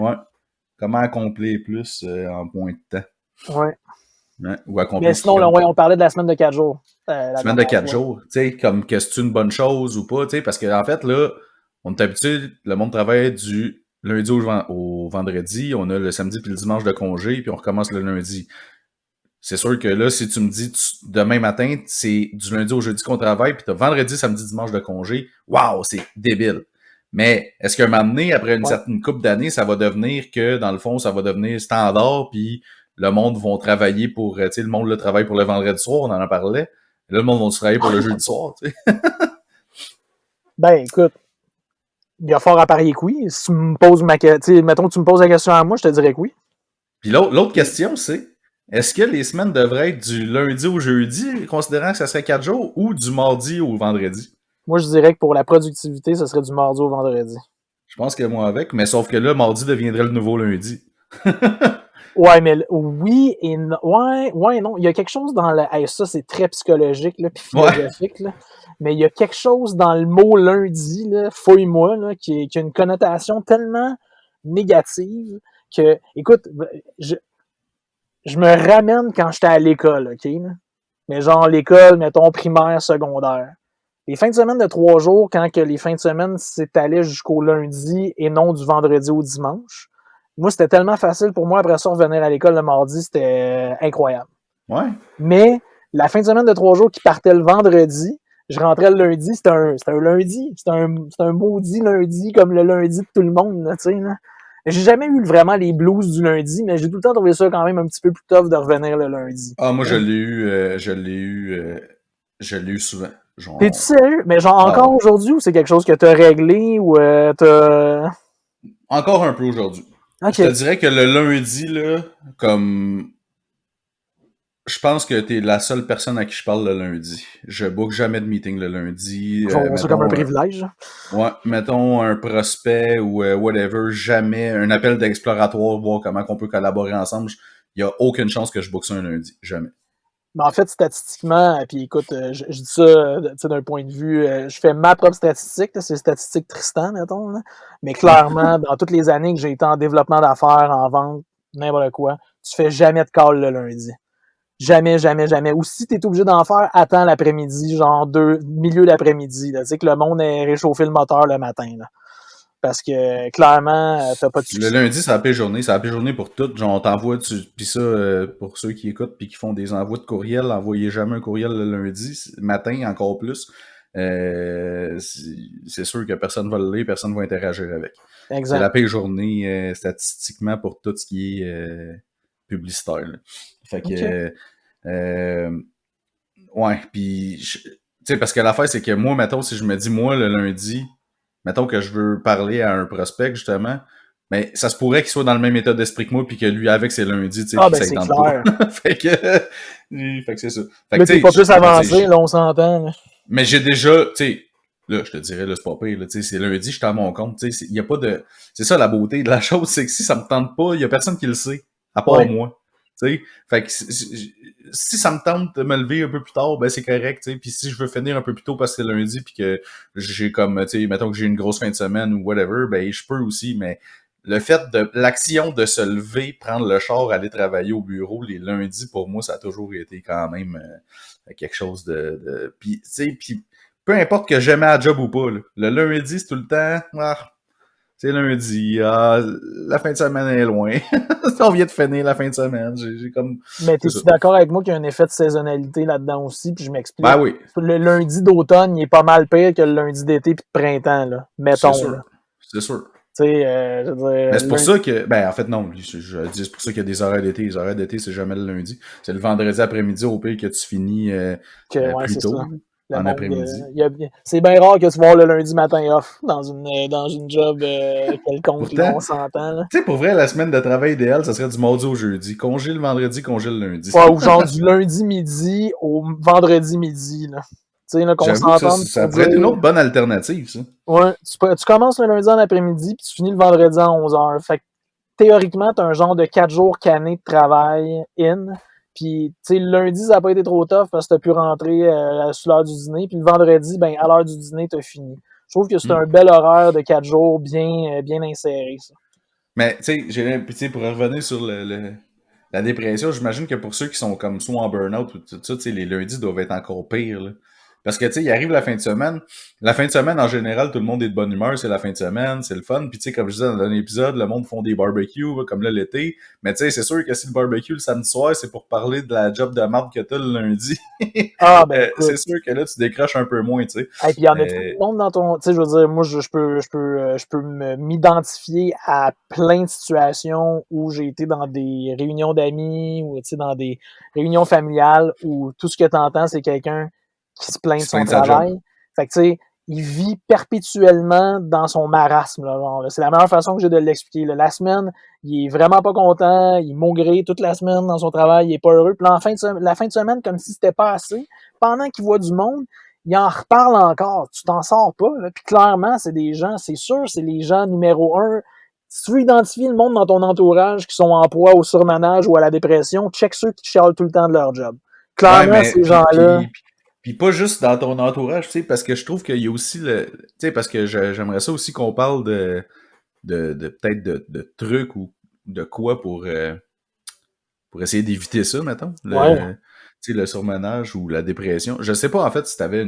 Comment accomplir plus en point de temps. Ouais. Ou accomplir. Mais sinon, là, on parlait de la semaine de 4 jours. Semaine de 4 jours, tu sais, comme que c'est une bonne chose ou pas, tu sais, parce que en fait, là, on est habitué, le monde travaille du lundi au vendredi, on a le samedi puis le dimanche de congé, puis on recommence le lundi. C'est sûr que là, si tu me dis demain matin, c'est du lundi au jeudi qu'on travaille, puis t'as vendredi, samedi, dimanche de congé, waouh, c'est débile. Mais est-ce qu'à un moment donné, après une certaine couple d'années, ça va devenir que, dans le fond, ça va devenir standard, puis le monde va travailler pour, tu sais, le monde le travaille pour le vendredi soir, on en a parlé. Là, le monde va travailler pour le jeudi soir, tu sais. Ben, écoute, il y a fort à parier que oui. Si tu me poses mettons que tu me poses la question à moi, je te dirais que oui. Puis l'autre question, c'est, est-ce que les semaines devraient être du lundi au jeudi, considérant que ça serait 4 jours, ou du mardi au vendredi? Moi, je dirais que pour la productivité, ce serait du mardi au vendredi. Je pense que moi avec, mais sauf que là, mardi deviendrait le nouveau lundi. Ouais, mais oui et non. Ouais, non. Il y a quelque chose dans le. Hey, ça, c'est très psychologique, là, puis philosophique, là. Mais il y a quelque chose dans le mot lundi, là, fouille-moi, là, qui a une connotation tellement négative que, écoute, je me ramène quand j'étais à l'école, OK? Là? Mais genre l'école, mettons, primaire, secondaire. Les fins de semaine de 3 jours, quand que les fins de semaine s'étalaient jusqu'au lundi et non du vendredi au dimanche, moi, c'était tellement facile pour moi, après ça, revenir à l'école le mardi, c'était incroyable. Ouais. Mais la fin de semaine de 3 jours qui partait le vendredi, je rentrais le lundi, c'était un lundi. C'était un maudit lundi, comme le lundi de tout le monde, là, tu sais, là. J'ai jamais eu vraiment les blues du lundi, mais j'ai tout le temps trouvé ça quand même un petit peu plus tough de revenir le lundi. Ah, moi, je l'ai eu souvent. Genre... T'es-tu sérieux? Mais genre encore aujourd'hui, ou c'est quelque chose que t'as réglé, ou t'as... Encore un peu aujourd'hui. Okay. Je te dirais que le lundi, là, comme... Je pense que t'es la seule personne à qui je parle le lundi. Je book jamais de meeting le lundi. C'est comme un privilège. Ouais, mettons un prospect ou whatever, jamais. Un appel d'exploratoire, voir comment on peut collaborer ensemble. Il n'y a aucune chance que je book ça un lundi. Jamais. Mais en fait, statistiquement, puis écoute, je dis ça d'un point de vue, je fais ma propre statistique, là, c'est statistique Tristan, mettons, là. Mais clairement, dans toutes les années que j'ai été en développement d'affaires, en vente, n'importe quoi, tu fais jamais de call le lundi. Jamais, jamais, jamais. Ou si t'es obligé d'en faire, attends l'après-midi, genre milieu d'après-midi, là, tu sais que le monde ait réchauffé le moteur le matin, là. Parce que, clairement, t'as pas de succès. Le lundi, c'est la pire journée. C'est la pire journée pour tout. Genre, on t'envoie, puis ça, pour ceux qui écoutent puis qui font des envois de courriel, envoyez jamais un courriel le lundi. Matin, encore plus. C'est sûr que personne va le lire, personne va interagir avec. Exact. C'est la pire journée, statistiquement, pour tout ce qui est publicitaire, là. Fait que, ouais, puis, tu sais, parce que l'affaire, c'est que moi, mettons, si je me dis, moi, le lundi, mettons que je veux parler à un prospect, justement, Mais ça se pourrait qu'il soit dans le même état d'esprit que moi, puis que lui, avec, c'est lundi, tu sais, Ah, puis ben, ça c'est tente clair. pas. fait que c'est ça. Fait que, Là, tu t'es sais, pas plus je veux avancé, dire, là, on s'entend. Là. mais j'ai déjà, tu sais, là, je te dirais, là, c'est pas pire, là, tu sais, c'est lundi, je suis à mon compte, tu sais, il y a pas de, c'est ça la beauté de la chose, c'est que si ça me tente pas, il y a personne qui le sait, à part Ouais. moi, tu sais. Fait que si ça me tente de me lever un peu plus tard, ben c'est correct, tu sais. Puis si je veux finir un peu plus tôt parce que c'est lundi, puis que j'ai comme, tu sais, mettons que j'ai une grosse fin de semaine ou whatever, ben je peux aussi, mais le fait de l'action de se lever, prendre le char, aller travailler au bureau les lundis, pour moi, ça a toujours été quand même quelque chose puis, tu sais, puis peu importe que j'aimais la job ou pas, là, le lundi, c'est tout le temps, c'est lundi, la fin de semaine est loin. On vient de finir la fin de semaine. J'ai comme. Mais C'est ça. t'es-tu d'accord avec moi qu'il y a un effet de saisonnalité là-dedans aussi? Puis je m'explique. Ben oui, Le lundi d'automne, il est pas mal pire que le lundi d'été puis de printemps, là. c'est Mettons, là. sûr. C'est sûr. Tu sais, je veux Mais dire, c'est pour ça que, ben en fait non, je dis c'est pour ça qu'il y a des horaires d'été. Les horaires d'été, c'est jamais le lundi. C'est le vendredi après-midi au pire que tu finis ouais, plus c'est tôt, ça. Le en monde, après-midi. c'est bien rare que tu vas le lundi matin off dans une job quelconque, là, Pourtant, on s'entend, là. tu sais, pour vrai, la semaine de travail idéale, ça serait du mardi au jeudi. Congé le vendredi, congé le lundi. Ouais, ou genre du lundi midi au vendredi midi, là. Tu sais, là, qu'on J'avoue que ça, s'entende ça pour pourrait être une dire... autre bonne alternative, ça. Ouais, tu commences le lundi en après-midi puis tu finis le vendredi à 11h. Fait que théoriquement, t'as un genre de 4 jours canné de travail in. Puis, tu sais, le lundi, ça n'a pas été trop tough parce que t'as pu rentrer sur l'heure du dîner. Puis le vendredi, ben, à l'heure du dîner, t'as fini. Je trouve que c'est un bel horaire de 4 jours bien inséré, ça. Mais, tu sais, tu sais, pour revenir sur la dépression, j'imagine que pour ceux qui sont comme soit en burn-out ou tout ça, tu sais, les lundis doivent être encore pires, là. Parce que, tu sais, il arrive la fin de semaine. La fin de semaine, en général, tout le monde est de bonne humeur, c'est la fin de semaine, c'est le fun. Puis, tu sais, comme je disais dans un épisode, le monde font des barbecues, comme là, l'été. Mais, tu sais, c'est sûr que si le barbecue le samedi soir, c'est pour parler de la job de marde que t'as le lundi. Ah, ben, C'est écoute. sûr que là, tu décroches un peu moins, tu sais. Et puis, y en a tout Euh, le monde dans ton. Tu sais, je veux dire, moi, je peux m'identifier à plein de situations où j'ai été dans des réunions d'amis ou, tu sais, dans des réunions familiales où tout ce que tu entends, c'est quelqu'un qui se plaint qui de se plaint son de sa job. travail. Fait que, tu sais, il vit perpétuellement dans son marasme, là, genre, là. C'est la meilleure façon que j'ai de l'expliquer, là. La semaine, il est vraiment pas content, il est maugré toute la semaine dans son travail, il est pas heureux. Puis la fin de semaine, comme si c'était pas assez, pendant qu'il voit du monde, il en reparle encore. Tu t'en sors pas. Là. Puis clairement, c'est des gens, c'est sûr, c'est les gens numéro un. Si tu veux identifier le monde dans ton entourage qui sont en proie au surmenage ou à la dépression, check ceux qui chialent tout le temps de leur job. Ouais, Clairement, mais ces gens-là. puis pas juste dans ton entourage, tu sais, parce que je trouve qu'il y a aussi le, tu sais, parce que j'aimerais ça aussi qu'on parle de peut-être de trucs ou de quoi pour essayer d'éviter ça, mettons, Ouais. tu sais, le surmenage ou la dépression. Je sais pas en fait si t'avais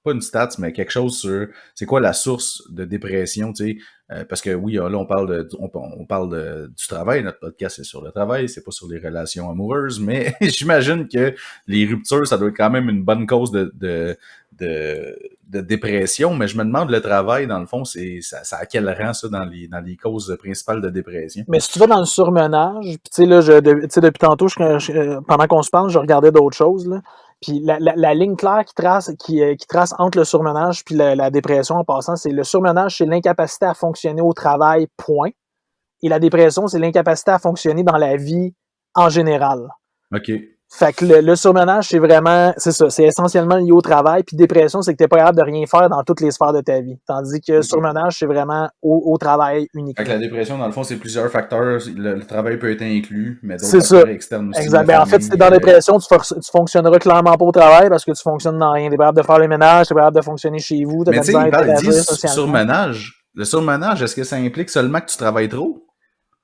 pas une stats, mais quelque chose sur c'est quoi la source de dépression, tu sais, parce que oui, là on parle on parle du travail, notre podcast c'est sur le travail, c'est pas sur les relations amoureuses, mais j'imagine que les ruptures, ça doit être quand même une bonne cause de dépression, mais je me demande le travail, dans le fond, ça à quel rang ça dans les causes principales de dépression? Mais si tu vas dans le surmenage, puis tu sais, là, tu sais, depuis tantôt, pendant qu'on se parle, je regardais d'autres choses, là. Puis la ligne claire qui trace entre le surmenage puis la dépression en passant, c'est le surmenage, c'est l'incapacité à fonctionner au travail, point. Et la dépression, c'est l'incapacité à fonctionner dans la vie en général. OK. Fait que le surmenage, c'est vraiment, c'est ça, c'est essentiellement lié au travail. Puis dépression, c'est que t'es pas capable de rien faire dans toutes les sphères de ta vie. Tandis que OK. surmenage, c'est vraiment au travail Fait uniquement. que la dépression, dans le fond, c'est plusieurs facteurs. Le travail peut être inclus, mais d'autres C'est ça. facteurs externes aussi. Exact. La Ben, en fait, si t'es dans la dépression, tu fonctionneras clairement pas au travail parce que tu fonctionnes dans rien. T'es pas capable de faire le ménage, t'es pas capable de fonctionner chez vous, t'as de Mais la tu sais, misère à ils interagir disent socialement. surmenage. Le surmenage, est-ce que ça implique seulement que tu travailles trop?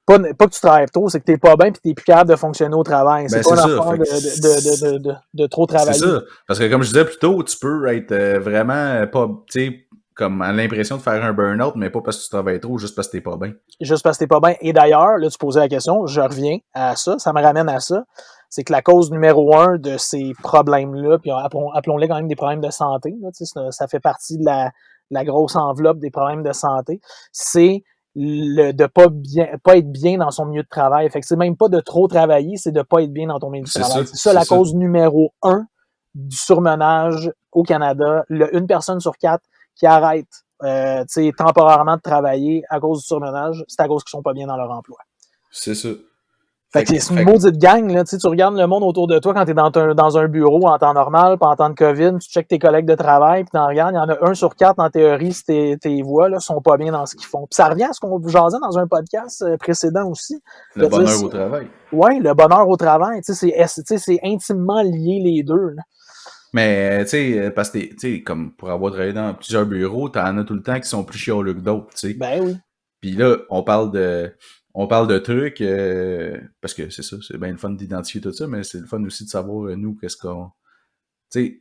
Pas que tu travailles trop, c'est que t'es pas bien pis t'es plus capable de fonctionner au travail. C'est Ben, pas c'est une ça. affaire Fait que de trop c'est travailler. ça. Parce que comme je disais plus tôt, tu peux être vraiment pas, tu sais, comme à l'impression de faire un burn-out, mais pas parce que tu travailles trop, juste parce que t'es pas bien. Juste parce que t'es pas bien. Et d'ailleurs, là, tu posais la question, je reviens à ça me ramène à ça. C'est que la cause numéro un de ces problèmes-là, puis appelons-les quand même des problèmes de santé, là, ça fait partie de la grosse enveloppe des problèmes de santé, c'est de pas être bien dans son milieu de travail. Fait que c'est même pas de trop travailler, c'est de pas être bien dans ton milieu de C'est travail. ça. C'est ça C'est la ça. cause numéro un du surmenage au Canada. Une personne sur 4 qui arrête temporairement de travailler à cause du surmenage, c'est à cause qu'ils sont pas bien dans leur emploi. C'est ça. Fait que c'est une maudite gang, là. Tu regardes le monde autour de toi quand t'es dans un bureau en temps normal, pas en temps de COVID, tu checkes tes collègues de travail, puis t'en regardes, il y en a 1 sur 4 en théorie, si tes voix, là, sont pas bien dans ce qu'ils font. Puis ça revient à ce qu'on jasait dans un podcast précédent aussi. Le bonheur au travail. Oui, le bonheur au travail. C'est intimement lié les deux, là. Mais, tu sais, parce que, tu sais, comme pour avoir travaillé dans plusieurs bureaux, t'en as tout le temps qui sont plus chialeux que d'autres, tu sais. Ben oui. Puis là, on parle de trucs, parce que c'est ça, c'est bien le fun d'identifier tout ça, mais c'est le fun aussi de savoir, nous, qu'est-ce qu'on... Tu sais,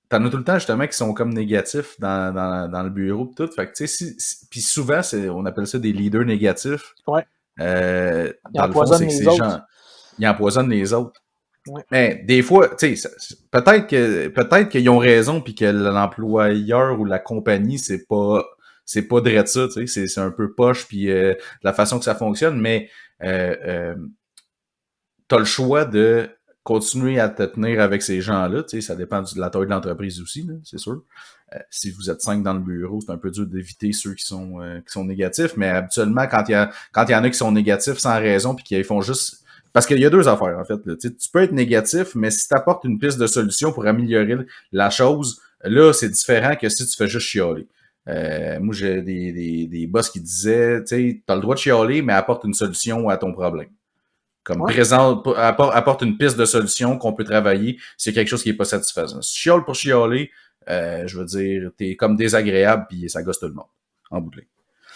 t'en as tout le temps, justement, qui sont comme négatifs dans le bureau pis tout. Fait que, tu sais, puis souvent, on appelle ça des leaders négatifs. Ouais. Dans le fond, c'est que ces gens... Ils empoisonnent les autres. Ouais. Mais des fois, tu sais, peut-être qu'ils ont raison puis que l'employeur ou la compagnie, c'est pas drette ça, tu sais, c'est un peu poche puis la façon que ça fonctionne, mais t'as le choix de continuer à te tenir avec ces gens-là, tu sais, ça dépend de la taille de l'entreprise aussi, là, c'est sûr. Si vous êtes 5 dans le bureau, c'est un peu dur d'éviter ceux qui sont négatifs, mais habituellement, quand il y en a qui sont négatifs sans raison puis qui font juste... Parce qu'il y a 2 affaires, en fait. Là. Tu peux être négatif, mais si tu apportes une piste de solution pour améliorer la chose, là, c'est différent que si tu fais juste chialer. Moi, j'ai des boss qui disaient, tu sais, t'as le droit de chialer, mais apporte une solution à ton problème. Comme apporte une piste de solution qu'on peut travailler s'il y a quelque chose qui est pas satisfaisant. Si tu chiales pour chialer, je veux dire, t'es comme désagréable puis ça gosse tout le monde, en bout de ligne.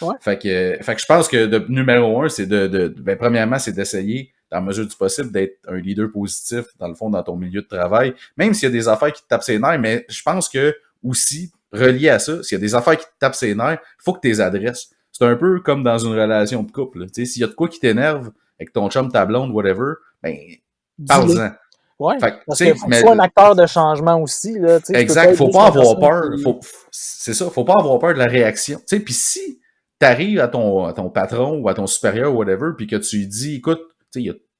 Ouais. Fait que je pense que numéro 1, c'est ben, premièrement, c'est d'essayer, dans la mesure du possible, d'être un leader positif, dans le fond, dans ton milieu de travail. Même s'il y a des affaires qui te tapent ses nerfs, mais je pense que, aussi, relié à ça, s'il y a des affaires qui te tapent ses nerfs, il faut que tu les adresses. C'est un peu comme dans une relation de couple. Tu sais, s'il y a de quoi qui t'énerve, avec ton chum, ta blonde, whatever, ben, parle-en. Ouais, fait, parce qu'il faut que tu sois un acteur de changement aussi. Là, exact, faut pas avoir peur. C'est ça, faut pas avoir peur de la réaction. Puis si t'arrives à ton patron ou à ton supérieur ou whatever, puis que tu lui dis, écoute,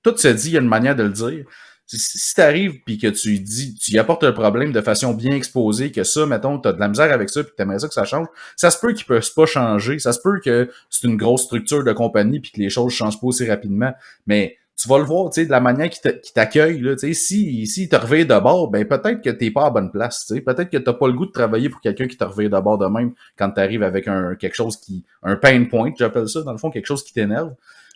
tout se dit, il y a une manière de le dire. Si t'arrives puis que tu lui dis, tu y apportes un problème de façon bien exposée, que ça, mettons, t'as de la misère avec ça puis que t'aimerais ça que ça change, ça se peut qu'il peut pas changer, ça se peut que c'est une grosse structure de compagnie puis que les choses changent pas aussi rapidement, mais tu vas le voir, tu sais, de la manière qu'il t'accueille, là, tu sais, si te revient de bord, ben peut-être que t'es pas à la bonne place, tu sais, peut-être que t'as pas le goût de travailler pour quelqu'un qui te revient de bord de même quand t'arrives avec quelque chose un pain point, j'appelle ça, dans le fond, quelque chose qui t'énerve.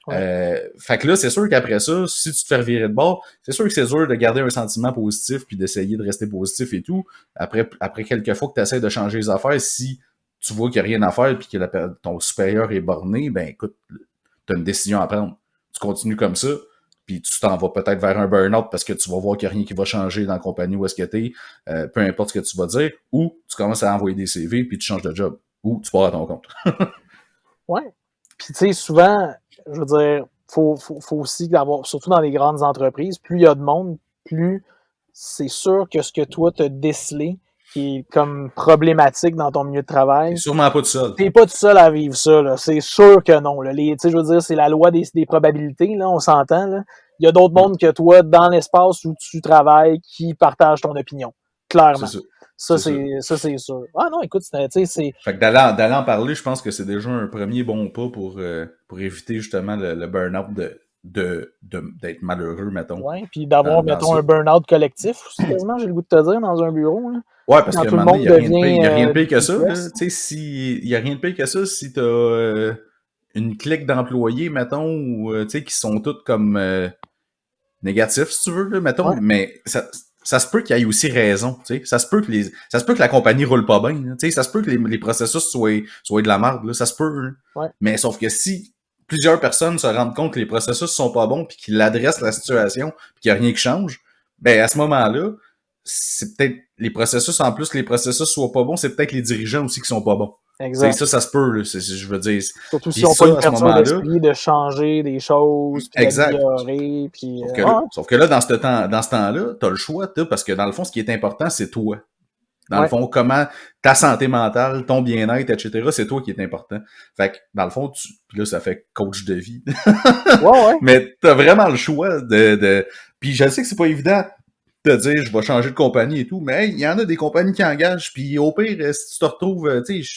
Ouais. Fait que là, c'est sûr qu'après ça, si tu te fais revirer de bord, c'est sûr que c'est dur de garder un sentiment positif puis d'essayer de rester positif et tout. Après quelques fois que tu essaies de changer les affaires, si tu vois qu'il n'y a rien à faire puis que ton supérieur est borné, ben écoute, tu as une décision à prendre. Tu continues comme ça, puis tu t'en vas peut-être vers un burn-out parce que tu vas voir qu'il n'y a rien qui va changer dans la compagnie où est-ce que t'es, peu importe ce que tu vas dire, ou tu commences à envoyer des CV puis tu changes de job, ou tu pars à ton compte. Ouais. Puis tu sais, souvent, je veux dire, faut aussi d'avoir, surtout dans les grandes entreprises, plus il y a de monde, plus c'est sûr que ce que toi t'as décelé qui est comme problématique dans ton milieu de travail. T'es sûrement pas tout seul. T'es pas tout seul à vivre ça, là. C'est sûr que non. Là. Je veux dire, c'est la loi des probabilités, là, on s'entend. Là. Il y a d'autres mondes que toi dans l'espace où tu travailles qui partagent ton opinion. Clairement. Ça, c'est sûr. Ah non, écoute, c'est... Fait que d'aller en parler, je pense que c'est déjà un premier bon pas pour éviter justement le burn-out d'être malheureux, mettons. Ouais, puis d'avoir, mettons, un burn-out collectif, quasiment, j'ai le goût de te dire, dans un bureau. Là. Ouais, parce que maintenant, il n'y a rien de pire que ça. Tu sais, il n'y a rien de pire que ça si t'as une clique d'employés, mettons, ou tu sais, qui sont tous comme négatifs, si tu veux, là, mettons, ouais. Mais ça se peut qu'il y ait aussi raison, tu sais. Ça se peut que la compagnie roule pas bien, tu sais. Ça se peut que les processus soient de la merde, là. Ça se peut, ouais. Mais sauf que si plusieurs personnes se rendent compte que les processus sont pas bons puis qu'ils adressent la situation puis qu'il y a rien qui change, ben, à ce moment-là, c'est peut-être les processus, en plus que les processus soient pas bons, c'est peut-être les dirigeants aussi qui sont pas bons. Exact. Ça se peut, là, je veux dire. Surtout si on n'a pas une personne d'esprit de changer des choses, puis d'améliorer, puis... Sauf que là, dans ce temps-là, t'as le choix, parce que dans le fond, ce qui est important, c'est toi. Dans le fond, comment ta santé mentale, ton bien-être, etc., c'est toi qui est important. Fait que, dans le fond, puis là, ça fait coach de vie. ouais. Mais t'as vraiment le choix de... Puis je sais que c'est pas évident de dire je vais changer de compagnie et tout, mais il y en a des compagnies qui engagent, puis au pire, si tu te retrouves, tu sais,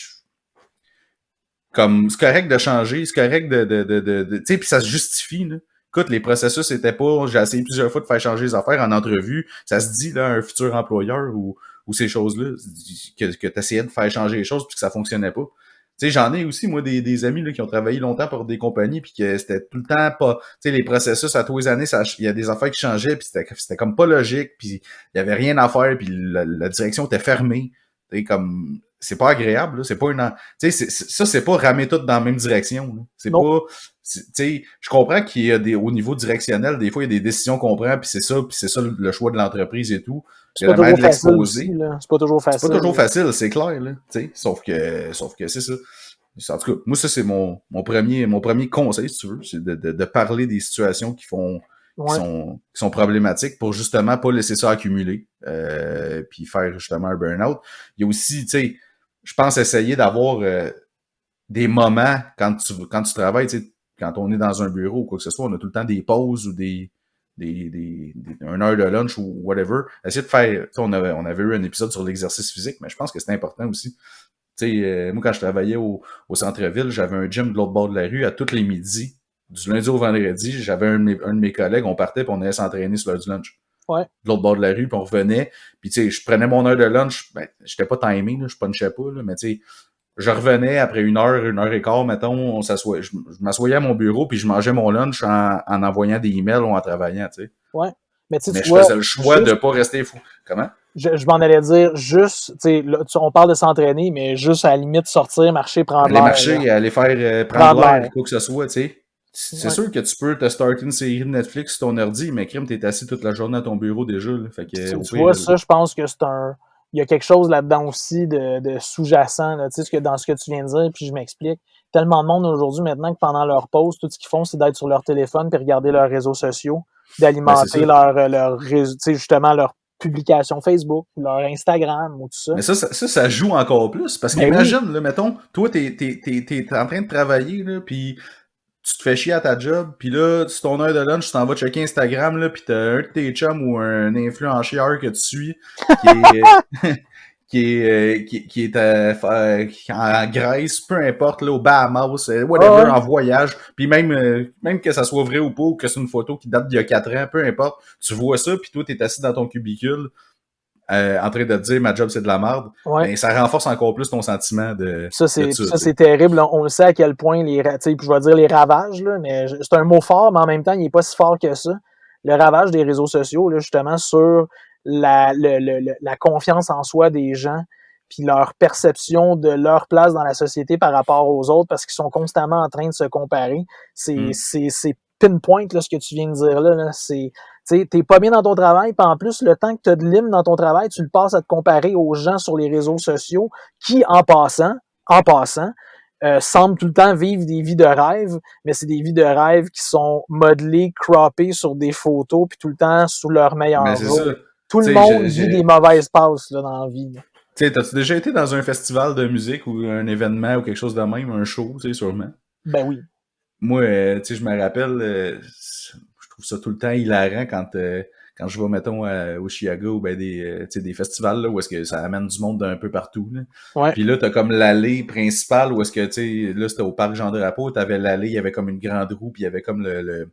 comme c'est correct de changer, c'est correct tu sais, puis ça se justifie, là. Écoute, les processus étaient pas, j'ai essayé plusieurs fois de faire changer les affaires en entrevue, ça se dit, là, un futur employeur ou ces choses-là, que tu essayais de faire changer les choses puis que ça fonctionnait pas. Tu sais, j'en ai aussi, moi, des amis là, qui ont travaillé longtemps pour des compagnies puis que c'était tout le temps pas... Tu sais, les processus, à tous les années, il y a des affaires qui changeaient puis c'était comme pas logique puis il y avait rien à faire puis la direction était fermée. Tu sais, comme... C'est pas agréable, là. C'est pas une... Tu sais, ça, c'est pas ramer tout dans la même direction, là. C'est Non. pas... Tu sais, je comprends qu'il y a au niveau directionnel, des fois, il y a des décisions qu'on prend puis c'est ça le choix de l'entreprise et tout. C'est pas toujours facile aussi, là. C'est pas toujours facile. C'est pas toujours facile, c'est clair, là. T'sais, sauf que c'est ça. En tout cas, moi, ça, c'est mon premier conseil, si tu veux, c'est de parler des situations qui sont problématiques pour justement pas laisser ça accumuler, puis faire justement un burn-out. Il y a aussi, tu sais, je pense essayer d'avoir des moments quand tu travailles, tu sais, quand on est dans un bureau ou quoi que ce soit, on a tout le temps des pauses ou une heure de lunch ou whatever. Essayer de faire, on avait eu un épisode sur l'exercice physique, mais je pense que c'est important aussi. Tu sais, moi, quand je travaillais au centre-ville, j'avais un gym de l'autre bord de la rue à tous les midis. Du lundi au vendredi, j'avais un de mes collègues, on partait puis on allait s'entraîner sur l'heure du lunch. Ouais. De l'autre bord de la rue, puis on revenait. Puis tu sais, je prenais mon heure de lunch, ben, j'étais pas timé, là, je punchais pas, là, mais tu sais, je revenais après une heure et quart, mettons, je m'assoyais à mon bureau puis je mangeais mon lunch en envoyant des emails ou en travaillant, tu sais. Ouais. Mais tu faisais le choix de pas rester fou. Comment? Je m'en allais dire juste, tu sais, on parle de s'entraîner, mais juste à la limite sortir, marcher, prendre l'air. Aller marcher, aller faire prendre l'air, quoi que ce soit, tu sais. C'est sûr que tu peux te starter une série de Netflix sur ton ordi, mais crime, t'es assis toute la journée à ton bureau déjà, là. Fait que, tu vois, ça, je pense que il y a quelque chose là-dedans aussi de sous-jacent, là, tu sais, dans ce que tu viens de dire, puis je m'explique. Tellement de monde aujourd'hui maintenant que pendant leur pause, tout ce qu'ils font, c'est d'être sur leur téléphone puis regarder leurs réseaux sociaux, d'alimenter leur réseau, tu sais, justement, leur publication Facebook, leur Instagram ou tout ça. Mais ça joue encore plus. Parce qu'imagine, là, mettons, toi, t'es en train de travailler, là, puis tu te fais chier à ta job, puis là, sur ton heure de lunch, tu t'en vas checker Instagram, là, puis t'as un de tes chums ou un influenceur que tu suis qui est en Grèce, peu importe, là, au Bahamas, whatever, en voyage, puis même que ça soit vrai ou pas, ou que c'est une photo qui date d'il y a 4 ans, peu importe, tu vois ça, puis toi, t'es assis dans ton cubicule, en train de te dire ma job c'est de la merde, mais ça renforce encore plus ton sentiment de ça c'est terrible. On le sait à quel point je vais dire les ravages, là, mais c'est un mot fort, mais en même temps, il n'est pas si fort que ça. Le ravage des réseaux sociaux, là, justement, sur la confiance en soi des gens, puis leur perception de leur place dans la société par rapport aux autres, parce qu'ils sont constamment en train de se comparer. C'est pinpoint, là, ce que tu viens de dire là. T'es pas bien dans ton travail, puis en plus, le temps que tu as de libre dans ton travail, tu le passes à te comparer aux gens sur les réseaux sociaux qui, en passant, semblent tout le temps vivre des vies de rêve, mais c'est des vies de rêve qui sont modelées, croppées sur des photos, puis tout le temps sous leur meilleur jour. Tout le monde vit des mauvaises passes là, dans la vie. Tu sais, t'as-tu déjà été dans un festival de musique ou un événement ou quelque chose de même, un show, tu sais, sûrement? Ben oui. Moi, tu sais, je me rappelle, je trouve ça tout le temps hilarant quand je vais, mettons, au Chicago ou ben des festivals là, où est-ce que ça amène du monde d'un peu partout. Là. Ouais. Puis là, t'as comme l'allée principale où est-ce que, tu sais, là, c'était au parc Jean-Drapeau, t'avais l'allée, il y avait comme une grande roue, puis il y avait comme le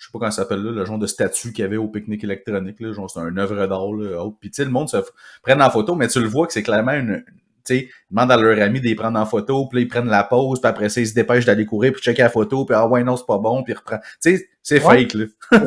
je sais pas comment ça s'appelle là, le genre de statue qu'il y avait au pique-nique électronique, là, genre c'est un œuvre d'art, là, haute. Puis tu sais, le monde se prenne en photo, mais tu le vois que c'est clairement tu sais, ils demandent à leur ami de les prendre en photo, puis là, ils prennent la pause, puis après ça, ils se dépêchent d'aller courir, puis checker la photo, puis ah ouais, non, c'est pas bon, puis ils reprennent. Tu sais, c'est fake, là. Ouais.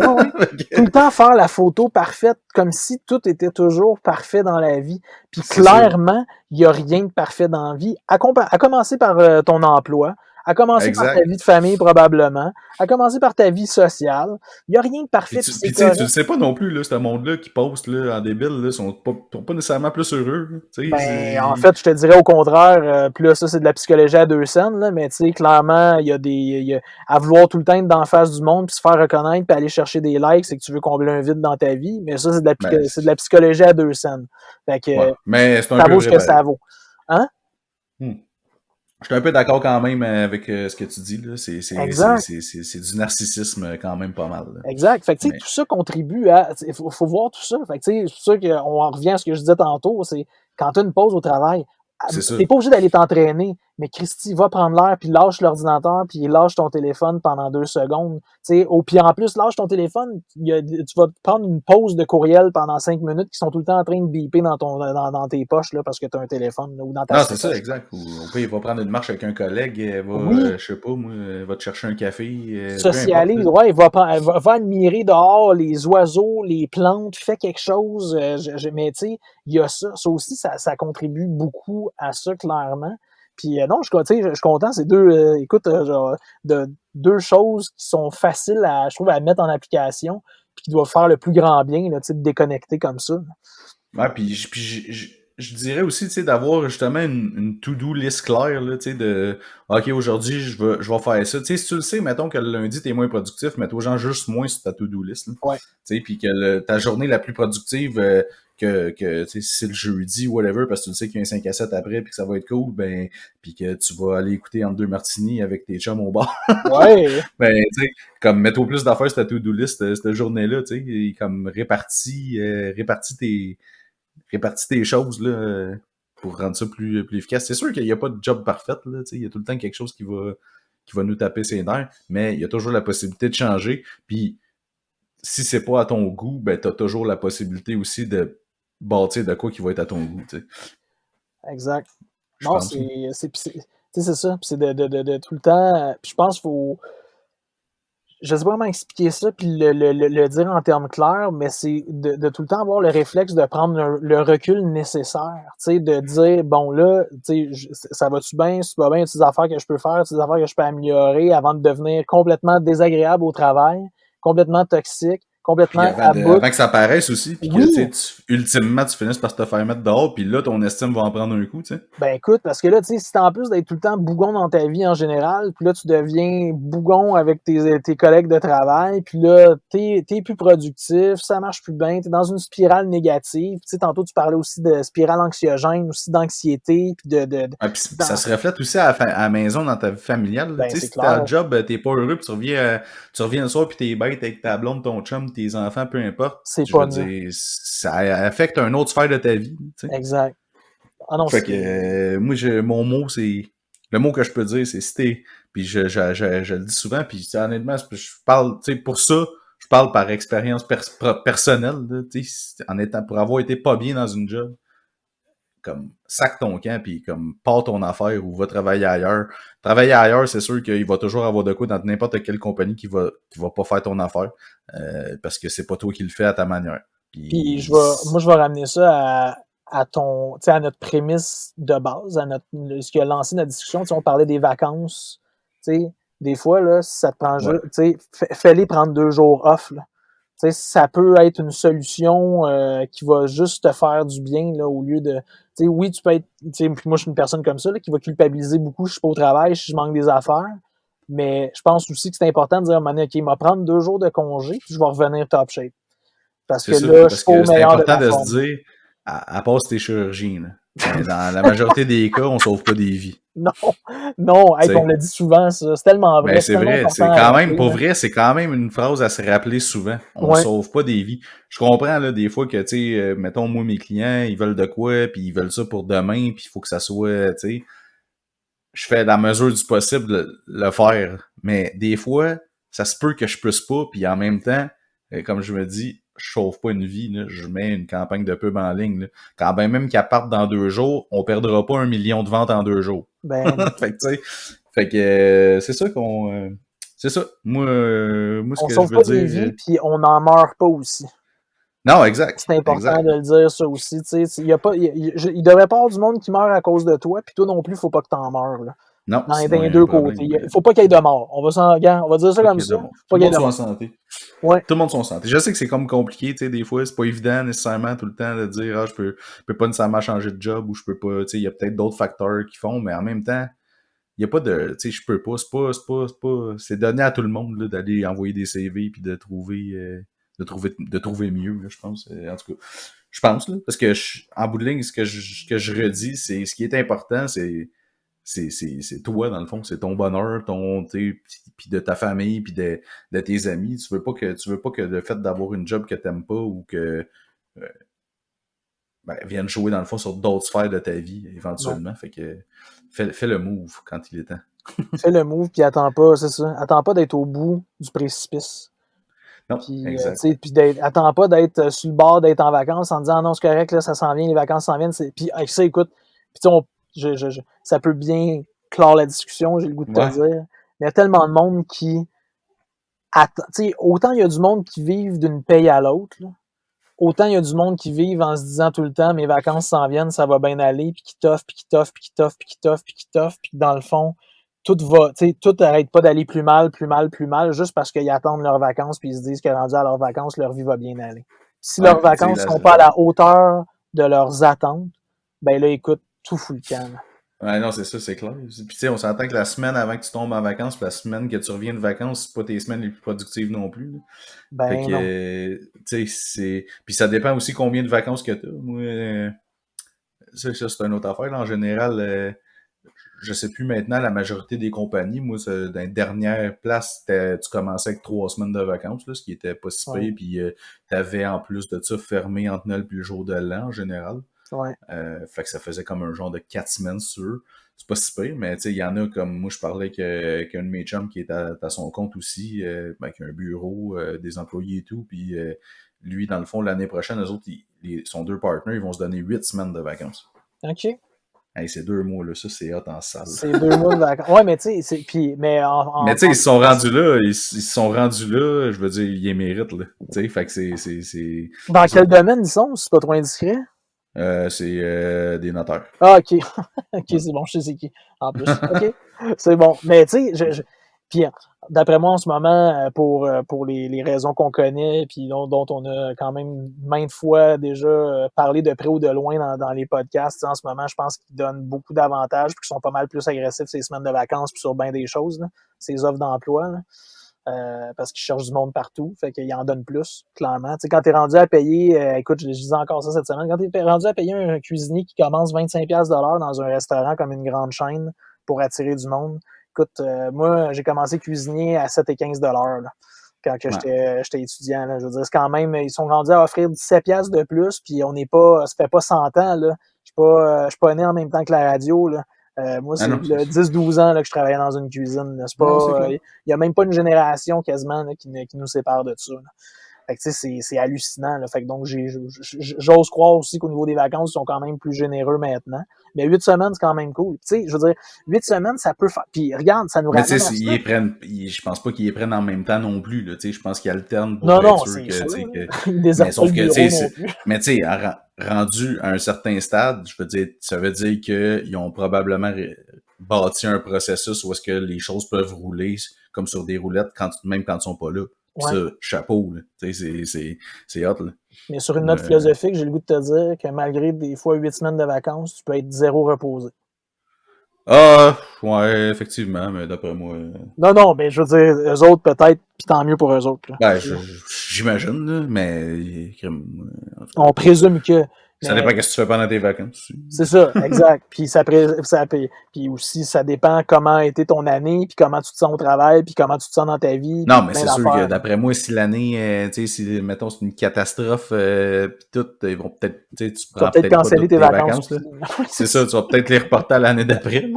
Tout le temps faire la photo parfaite, comme si tout était toujours parfait dans la vie. Puis clairement, il n'y a rien de parfait dans la vie. À commencer par ton emploi, à commencer par ta vie de famille probablement, à commencer par ta vie sociale. Il n'y a rien de parfait. Puis tu le sais pas non plus, là, ce monde-là qui poste là, en débile, là, sont pas nécessairement plus heureux. En fait, je te dirais au contraire, puis là, ça, c'est de la psychologie à 2 cents, là, mais tu sais, clairement, il y a à vouloir tout le temps être d'en face du monde, puis se faire reconnaître, puis aller chercher des likes, c'est que tu veux combler un vide dans ta vie, mais ça, c'est de la psychologie à 2 cents. Fait que mais c'est un ça peu vaut ce que ça vaut. Hein? Je suis un peu d'accord quand même avec ce que tu dis. Là. C'est du narcissisme quand même pas mal. Là. Exact. Fait que, tout ça contribue à... Il faut voir tout ça. Fait que, c'est pour ça qu'on en revient à ce que je disais tantôt, c'est quand tu as une pause au travail, t'es pas obligé d'aller t'entraîner, mais Christy, va prendre l'air, puis lâche l'ordinateur, puis lâche ton téléphone pendant 2 secondes. Puis en plus, lâche ton téléphone, tu vas prendre une pause de courriel pendant 5 minutes qui sont tout le temps en train de biper dans tes poches, là, parce que tu as un téléphone, là, ou dans ta Non, c'est sacoche. ça, exact. Ou on peut, il va prendre une marche avec un collègue, Oui. Je sais pas, moi, va te chercher un café, peu Socialise, importe. ouais, va admirer dehors les oiseaux, les plantes, fait quelque chose. Mais tu sais, il y a ça. Ça aussi, ça contribue beaucoup à ça, clairement. Puis non, je suis content. C'est deux choses qui sont faciles je trouve, à mettre en application, puis qui doivent faire le plus grand bien, là, de déconnecter comme ça. Ouais, puis je dirais aussi, tu sais, d'avoir justement une to-do list claire, là, tu sais, OK, aujourd'hui, je vais faire ça. Tu sais, si tu le sais, mettons que le lundi, t'es moins productif, mets-toi genre juste moins sur ta to-do list, là. Ouais. Tu sais, puis que ta journée la plus productive, tu sais, si c'est le jeudi, whatever, parce que tu le sais qu'il y a un 5 à 7 après, puis que ça va être cool, ben, puis que tu vas aller écouter entre deux martinis avec tes chums au bar. Ouais. Ben, tu sais, comme mets-toi plus d'affaires sur ta to-do list cette journée-là, tu sais, et comme répartis tes choses là, pour rendre ça plus efficace. C'est sûr qu'il n'y a pas de job parfait, là, il y a tout le temps quelque chose qui va nous taper ses nerfs, mais il y a toujours la possibilité de changer. Puis si c'est pas à ton goût, ben t'as toujours la possibilité aussi de bâtir de quoi qui va être à ton goût. T'sais. Exact. Je Non, pense. c'est ça. Puis c'est de tout le temps. Puis je pense qu'il faut. Je sais pas comment expliquer ça puis le dire en termes clairs, mais c'est de tout le temps avoir le réflexe de prendre le recul nécessaire, tu sais, de dire, bon là, tu sais, ça va-tu bien, ça va bien, des affaires que je peux faire, des affaires que je peux améliorer avant de devenir complètement désagréable au travail, complètement toxique, Puis complètement à bout. avant que ça paraisse aussi, puis que Oui, ultimement tu finisses par te faire mettre dehors, puis là ton estime va en prendre un coup, tu sais. ben écoute, parce que là, tu sais, si t'es en plus d'être tout le temps bougon dans ta vie en général, puis là, tu deviens bougon avec tes collègues de travail, puis là, t'es plus productif, ça marche plus bien, t'es dans une spirale négative. Tu sais, tantôt, tu parlais aussi de spirale anxiogène, aussi d'anxiété, puis Puis ça se reflète aussi à la maison dans ta vie familiale. ben, Tu sais, c'est si t'es à clair, job, t'es pas heureux, puis tu reviens le soir, puis t'es bête avec ta blonde, ton chum, tes enfants, peu importe. c'est Je pas veux mieux. dire, ça affecte une autre sphère de ta vie. Tu sais. Exact. Ah non, Fait que c'est... moi, mon mot, c'est. Le mot que je peux dire, c'est si t'es. Puis je le dis souvent, puis honnêtement, je parle, tu sais, pour ça, je parle par expérience personnelle, là, tu sais, pour avoir été pas bien dans une job, comme sac ton camp, puis comme pars ton affaire ou va travailler ailleurs. Travailler ailleurs, c'est sûr qu'il va toujours avoir de quoi dans n'importe quelle compagnie qui va pas faire ton affaire, parce que c'est pas toi qui le fais à ta manière. Puis Puis moi, je vais ramener ça à ton, tu sais, à notre prémisse de base, ce qui a lancé notre discussion. Tu sais, on parlait des vacances. Tu sais, des fois, là, si ça te prend ouais, juste, tu sais, fais-les prendre 2 jours off, là. Tu sais, ça peut être une solution qui va juste te faire du bien, là, au lieu de, tu sais, oui, tu peux être, tu sais, puis moi, je suis une personne comme ça, là, qui va culpabiliser beaucoup. Je suis pas au travail, si je manque des affaires. Mais je pense aussi que c'est important de dire à un moment donné, OK, il va prendre 2 jours de congé, puis je vais revenir top shape. Parce c'est que ça. là, je Parce suis pas au que c'est meilleur de important ma de se forme. dire, à part si t'es chirurgien, là, mais dans la majorité des cas, on sauve pas des vies. Non, non, hey, Tu on sais. le dit souvent, ça. C'est tellement Ben vrai, c'est c'est tellement vrai, important c'est à quand même, rappeler, pour là. vrai, c'est quand même une phrase à se rappeler souvent. On Ouais, sauve pas des vies. Je comprends là des fois que tu sais, mettons moi mes clients, ils veulent de quoi, puis ils veulent ça pour demain, puis il faut que ça soit, tu sais, je fais la mesure du possible le faire. Mais des fois, ça se peut que je puisse pas, puis en même temps, comme je me dis, je sauve pas une vie, là, je mets une campagne de pub en ligne. Là. Quand ben même qu'elle parte dans 2 jours, on perdra pas 1 million de ventes en 2 jours. ben non. Fait que tu sais, c'est ça qu'on. C'est ça. Moi, ce On que je sauve veux pas des dire. vies, puis on n'en meurt pas aussi. Non, exact. C'est important Exact. de le dire, ça aussi. Tu sais, il y a pas, il devrait pas y avoir du monde qui meurt à cause de toi, puis toi non plus, faut pas que t'en meurs, là. Non, Dans sinon il les y a un deux côtés. problème. Il faut pas qu'il y ait de mort. On va dire ça Pas comme qu'il y ait de ça. monde. Faut Tout qu'il le y ait monde de soit en mort. santé. Ouais, Tout le monde soit en santé. Je sais que c'est comme compliqué, tu sais, des fois, c'est pas évident nécessairement tout le temps de dire je peux pas nécessairement changer de job ou je peux pas, tu sais, il y a peut-être d'autres facteurs qui font, mais en même temps, il y a pas de, tu sais, je peux pas, c'est donné à tout le monde là, d'aller envoyer des CV puis de trouver mieux, là, je pense. En tout cas, je pense là, parce que en bout de ligne, ce que je redis, c'est ce qui est important, c'est toi, dans le fond, c'est ton bonheur, puis de ta famille, puis de tes amis. Tu veux pas que le fait d'avoir une job que t'aimes pas ou que viennent jouer dans le fond sur d'autres sphères de ta vie, éventuellement. Ouais. Fait que fais le move quand il est temps. Fais le move, puis attends pas, c'est ça. Attends pas d'être au bout du précipice. Non, Puis, exact. attends pas d'être sur le bord, d'être en vacances en disant ah non, c'est correct, là, ça s'en vient, les vacances s'en viennent. Puis, avec ça, écoute, ça peut bien clore la discussion, j'ai le goût de te dire. Mais il y a tellement de monde qui attend. Autant il y a du monde qui vivent d'une paye à l'autre, là, autant il y a du monde qui vivent en se disant tout le temps mes vacances s'en viennent, ça va bien aller, puis qui t'offre, puis qui t'offre, puis qui t'offre, puis qui t'offre, puis qui t'offre, puis dans le fond, tout n'arrête pas d'aller plus mal, juste parce qu'ils attendent leurs vacances, puis ils se disent que rendu à leurs vacances, leur vie va bien aller. Si leurs vacances ne sont pas à la hauteur de leurs attentes, ben là, écoute, tout fout le camp. Ouais, non, c'est ça, c'est clair. Puis tu sais, on s'entend que la semaine avant que tu tombes en vacances, puis la semaine que tu reviens de vacances, c'est pas tes semaines les plus productives non plus. Là. Ben fait que, tu sais, c'est... Puis ça dépend aussi combien de vacances que t'as. Moi, ça c'est une autre affaire. Là. En général, je sais plus maintenant, la majorité des compagnies, moi, dans les dernières places, tu commençais avec 3 semaines de vacances, là, ce qui était pas si pire, puis t'avais en plus de ça fermé entre Noël et le jour de l'an, en général. Ouais. Fait que ça faisait comme un genre de 4 semaines sur. C'est pas si pire, mais tu sais, il y en a comme moi, je parlais qu'un de mes chums qui est à son compte aussi, qui a un bureau, des employés et tout, puis lui, dans le fond, l'année prochaine, eux autres, son 2 partenaires, ils vont se donner 8 semaines de vacances. OK. Hey, c'est 2 mois, là, ça, c'est hot en salle. C'est 2 mois de vacances. Ouais, mais tu sais, mais tu sais, ils se sont rendus là, je veux dire, ils les méritent, là. Tu sais, fait que c'est... Dans quel domaine ils sont, si c'est pas trop indiscret? C'est des notaires. Ah, OK. OK, c'est bon, je sais c'est qui. En plus, OK. C'est bon. Mais tu sais, puis d'après moi, en ce moment, pour les raisons qu'on connaît, puis dont on a quand même maintes fois déjà parlé de près ou de loin dans les podcasts, en ce moment, je pense qu'ils donnent beaucoup d'avantages, puis qu'ils sont pas mal plus agressifs ces semaines de vacances, puis sur bien des choses, là, ces offres d'emploi, là. Parce qu'ils cherchent du monde partout, fait qu'ils en donnent plus, clairement. Tu sais, quand t'es rendu à payer, écoute, je disais encore ça cette semaine, quand t'es rendu à payer un cuisinier qui commence 25$ dans un restaurant comme une grande chaîne pour attirer du monde, écoute, moi, j'ai commencé cuisinier à 7,15$ là, quand que j'étais étudiant. Là. Je veux dire, c'est quand même, ils sont rendus à offrir 17$ de plus, puis on n'est pas, ça fait pas 100 ans, là. Je suis pas né en même temps que la radio, là. Moi, c'est 10-12 ans là, que je travaillais dans une cuisine. C'est pas, il n'y a même pas une génération quasiment là, qui nous sépare de ça. Là. Fait que, c'est hallucinant. Là. Fait que, donc, j'ose croire aussi qu'au niveau des vacances, ils sont quand même plus généreux maintenant. Mais 8 semaines, c'est quand même cool. Tu sais, je veux dire, 8 semaines, ça peut faire. Puis regarde, ça nous ramène. Mais tu sais, je pense pas qu'ils les prennent en même temps non plus. Là, je pense qu'ils alternent pour être sûr que. Mais sauf que, tu sais, mais tu sais, rendu à un certain stade, je veux dire, ça veut dire qu'ils ont probablement bâti un processus où est-ce que les choses peuvent rouler comme sur des roulettes, même quand ils sont pas là. Puis ça, chapeau, là. Tu sais, c'est hot, là. Mais sur une note philosophique, j'ai le goût de te dire que malgré des fois 8 semaines de vacances, tu peux être 0 reposé. Ah, ouais, effectivement, mais d'après moi... Non, mais je veux dire, eux autres peut-être, puis tant mieux pour eux autres. Là. Ben, j'imagine, là, mais... On présume que... Ça dépend de ce que tu fais pendant tes vacances. C'est ça, exact. Puis aussi, ça dépend comment a été ton année, puis comment tu te sens au travail, puis comment tu te sens dans ta vie. Non, mais c'est sûr que d'après moi, si l'année, tu sais, si, mettons, c'est une catastrophe, puis tout, ils vont peut-être, tu sais, tu prends peut-être canceller tes vacances. Là. C'est ça, tu vas peut-être les reporter à l'année d'après.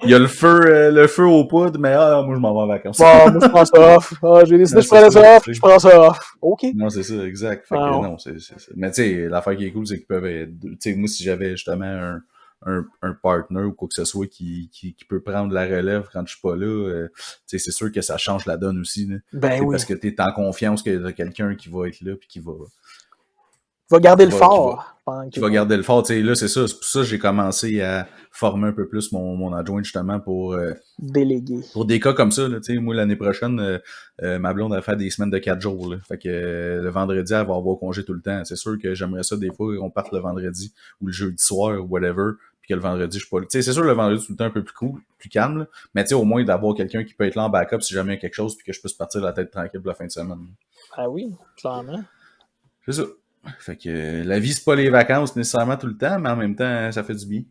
Il y a le feu aux poudres, mais moi, je m'en vais en vacances. Bon, moi, je prends ça off. J'ai décidé que je prenais ça off, je prends ça off. OK. Non, c'est ça, exact. Fait que non, c'est mais tu sais, l'affaire qui est cool, c'est qu'ils peuvent être... Tu sais, moi, si j'avais justement un partner ou quoi que ce soit qui peut prendre la relève quand je suis pas là, tu sais, c'est sûr que ça change la donne aussi. Là. Ben oui. Parce que t'es en confiance qu'il y a quelqu'un qui va être là puis qui va garder le fort. Qui va garder le fort. Tu sais, là, c'est ça. C'est pour ça que j'ai commencé à former un peu plus mon adjoint, justement, pour... déléguer. Pour des cas comme ça, là, tu sais, moi, l'année prochaine, ma blonde va faire des semaines de 4 jours, là. Fait que le vendredi, elle va avoir congé tout le temps. C'est sûr que j'aimerais ça, des fois, qu'on parte le vendredi ou le jeudi soir ou whatever, puis que le vendredi, je suis pas là. Tu sais, c'est sûr, le vendredi, tout le temps un peu plus cool, plus calme, là. Mais tu sais, au moins, d'avoir quelqu'un qui peut être là en backup si jamais il y a quelque chose, puis que je puisse partir la tête tranquille pour la fin de semaine. Ah oui, clairement. C'est ça. Fait que la vie, c'est pas les vacances nécessairement tout le temps, mais en même temps, ça fait du bien.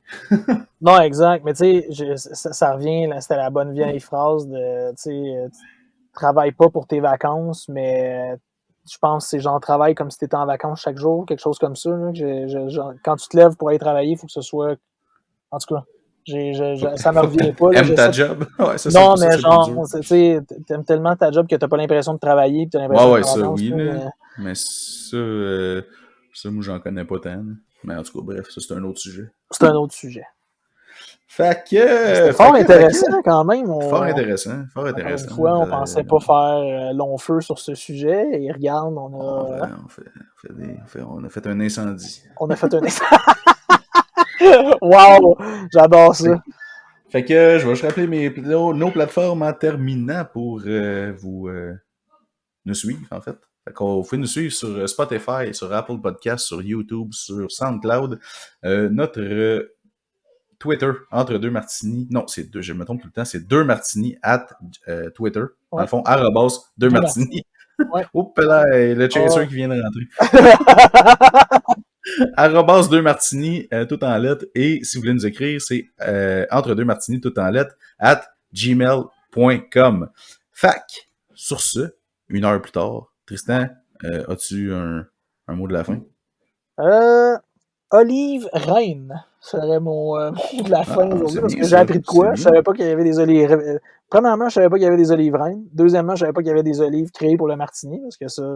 Non, exact. Mais tu sais, ça revient, là, c'était la bonne vieille phrase de, tu sais, travaille pas pour tes vacances, mais je pense que c'est genre travail comme si tu étais en vacances chaque jour, quelque chose comme ça. Là, quand tu te lèves pour aller travailler, il faut que ce soit. En tout cas, ça me revient pas. Là, Aimes ta job? Ouais, ça, non, ça, mais c'est genre, plus tu sais, t'aimes tellement ta job que t'as pas l'impression de travailler, pis t'as l'impression ouais, de ça, vacances, oui, là, là. Mais ça, moi, j'en connais pas tant. Là. Mais en tout cas, bref, ça, c'est un autre sujet. c'est un autre sujet. Fait que... C'était fort intéressant quand même. Fort intéressant, fort Encore intéressant. une fois, on pensait pas faire long feu sur ce sujet, et regarde, on a fait un incendie. On a fait un incendie. Wow! J'adore ça. Fait que je vais juste rappeler nos plateformes en terminant pour nous suivre, en fait. Fait qu'on faut nous suivre sur Spotify, sur Apple Podcasts, sur YouTube, sur SoundCloud. Notre Twitter, entre deux martinis. Non, c'est deux, je me trompe tout le temps, c'est 2 martinis @ Twitter. Ouais. Dans le fond, @2 martinis. Ouais. Oups là, le chaser qui vient de rentrer. @2 martinis, tout en lettres. Et si vous voulez nous écrire, c'est entre 2 martinis, tout en lettres, @gmail.com. Fac, sur ce, 1 heure plus tard, Tristan, as-tu un mot de la fin? Olive reine serait mon mot de la fin aujourd'hui, parce que j'ai appris de quoi. Je bien. savais pas qu'il y avait des olives. Premièrement, je savais pas qu'il y avait des olives reines. Deuxièmement, je savais pas qu'il y avait des olives créées pour le martini, parce que ça,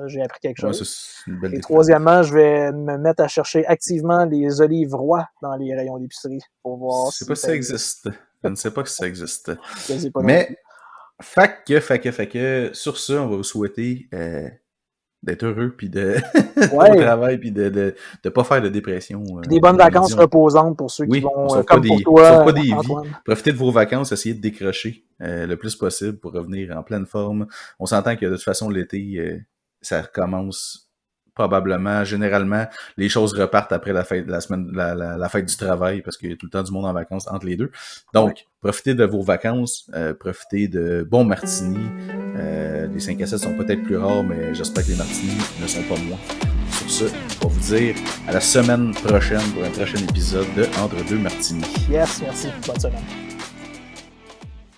j'ai appris quelque chose. Ouais, ça, c'est une belle Et troisièmement, je vais me mettre à chercher activement les olives rois dans les rayons d'épicerie pour voir Je sais pas si ça existe. Je ne sais pas si ça existe. Je sais pas. Mais, fait que, sur ce, on va vous souhaiter d'être heureux, puis au travail, puis de pas faire de dépression. Des bonnes vacances reposantes pour ceux qui vont, comme pour toi, Antoine. Profitez de vos vacances, essayez de décrocher le plus possible pour revenir en pleine forme. On s'entend que de toute façon, l'été, ça recommence probablement, généralement, les choses repartent après la fête, la fête du travail, parce qu'il y a tout le temps du monde en vacances entre les deux. Donc, profitez de vos vacances, profitez de bons martinis. Les 5 à 7 sont peut-être plus rares, mais j'espère que les martinis ne sont pas moins. Sur ce, on va vous dire à la semaine prochaine pour un prochain épisode de Entre deux martinis. Yes, merci. Bonne semaine.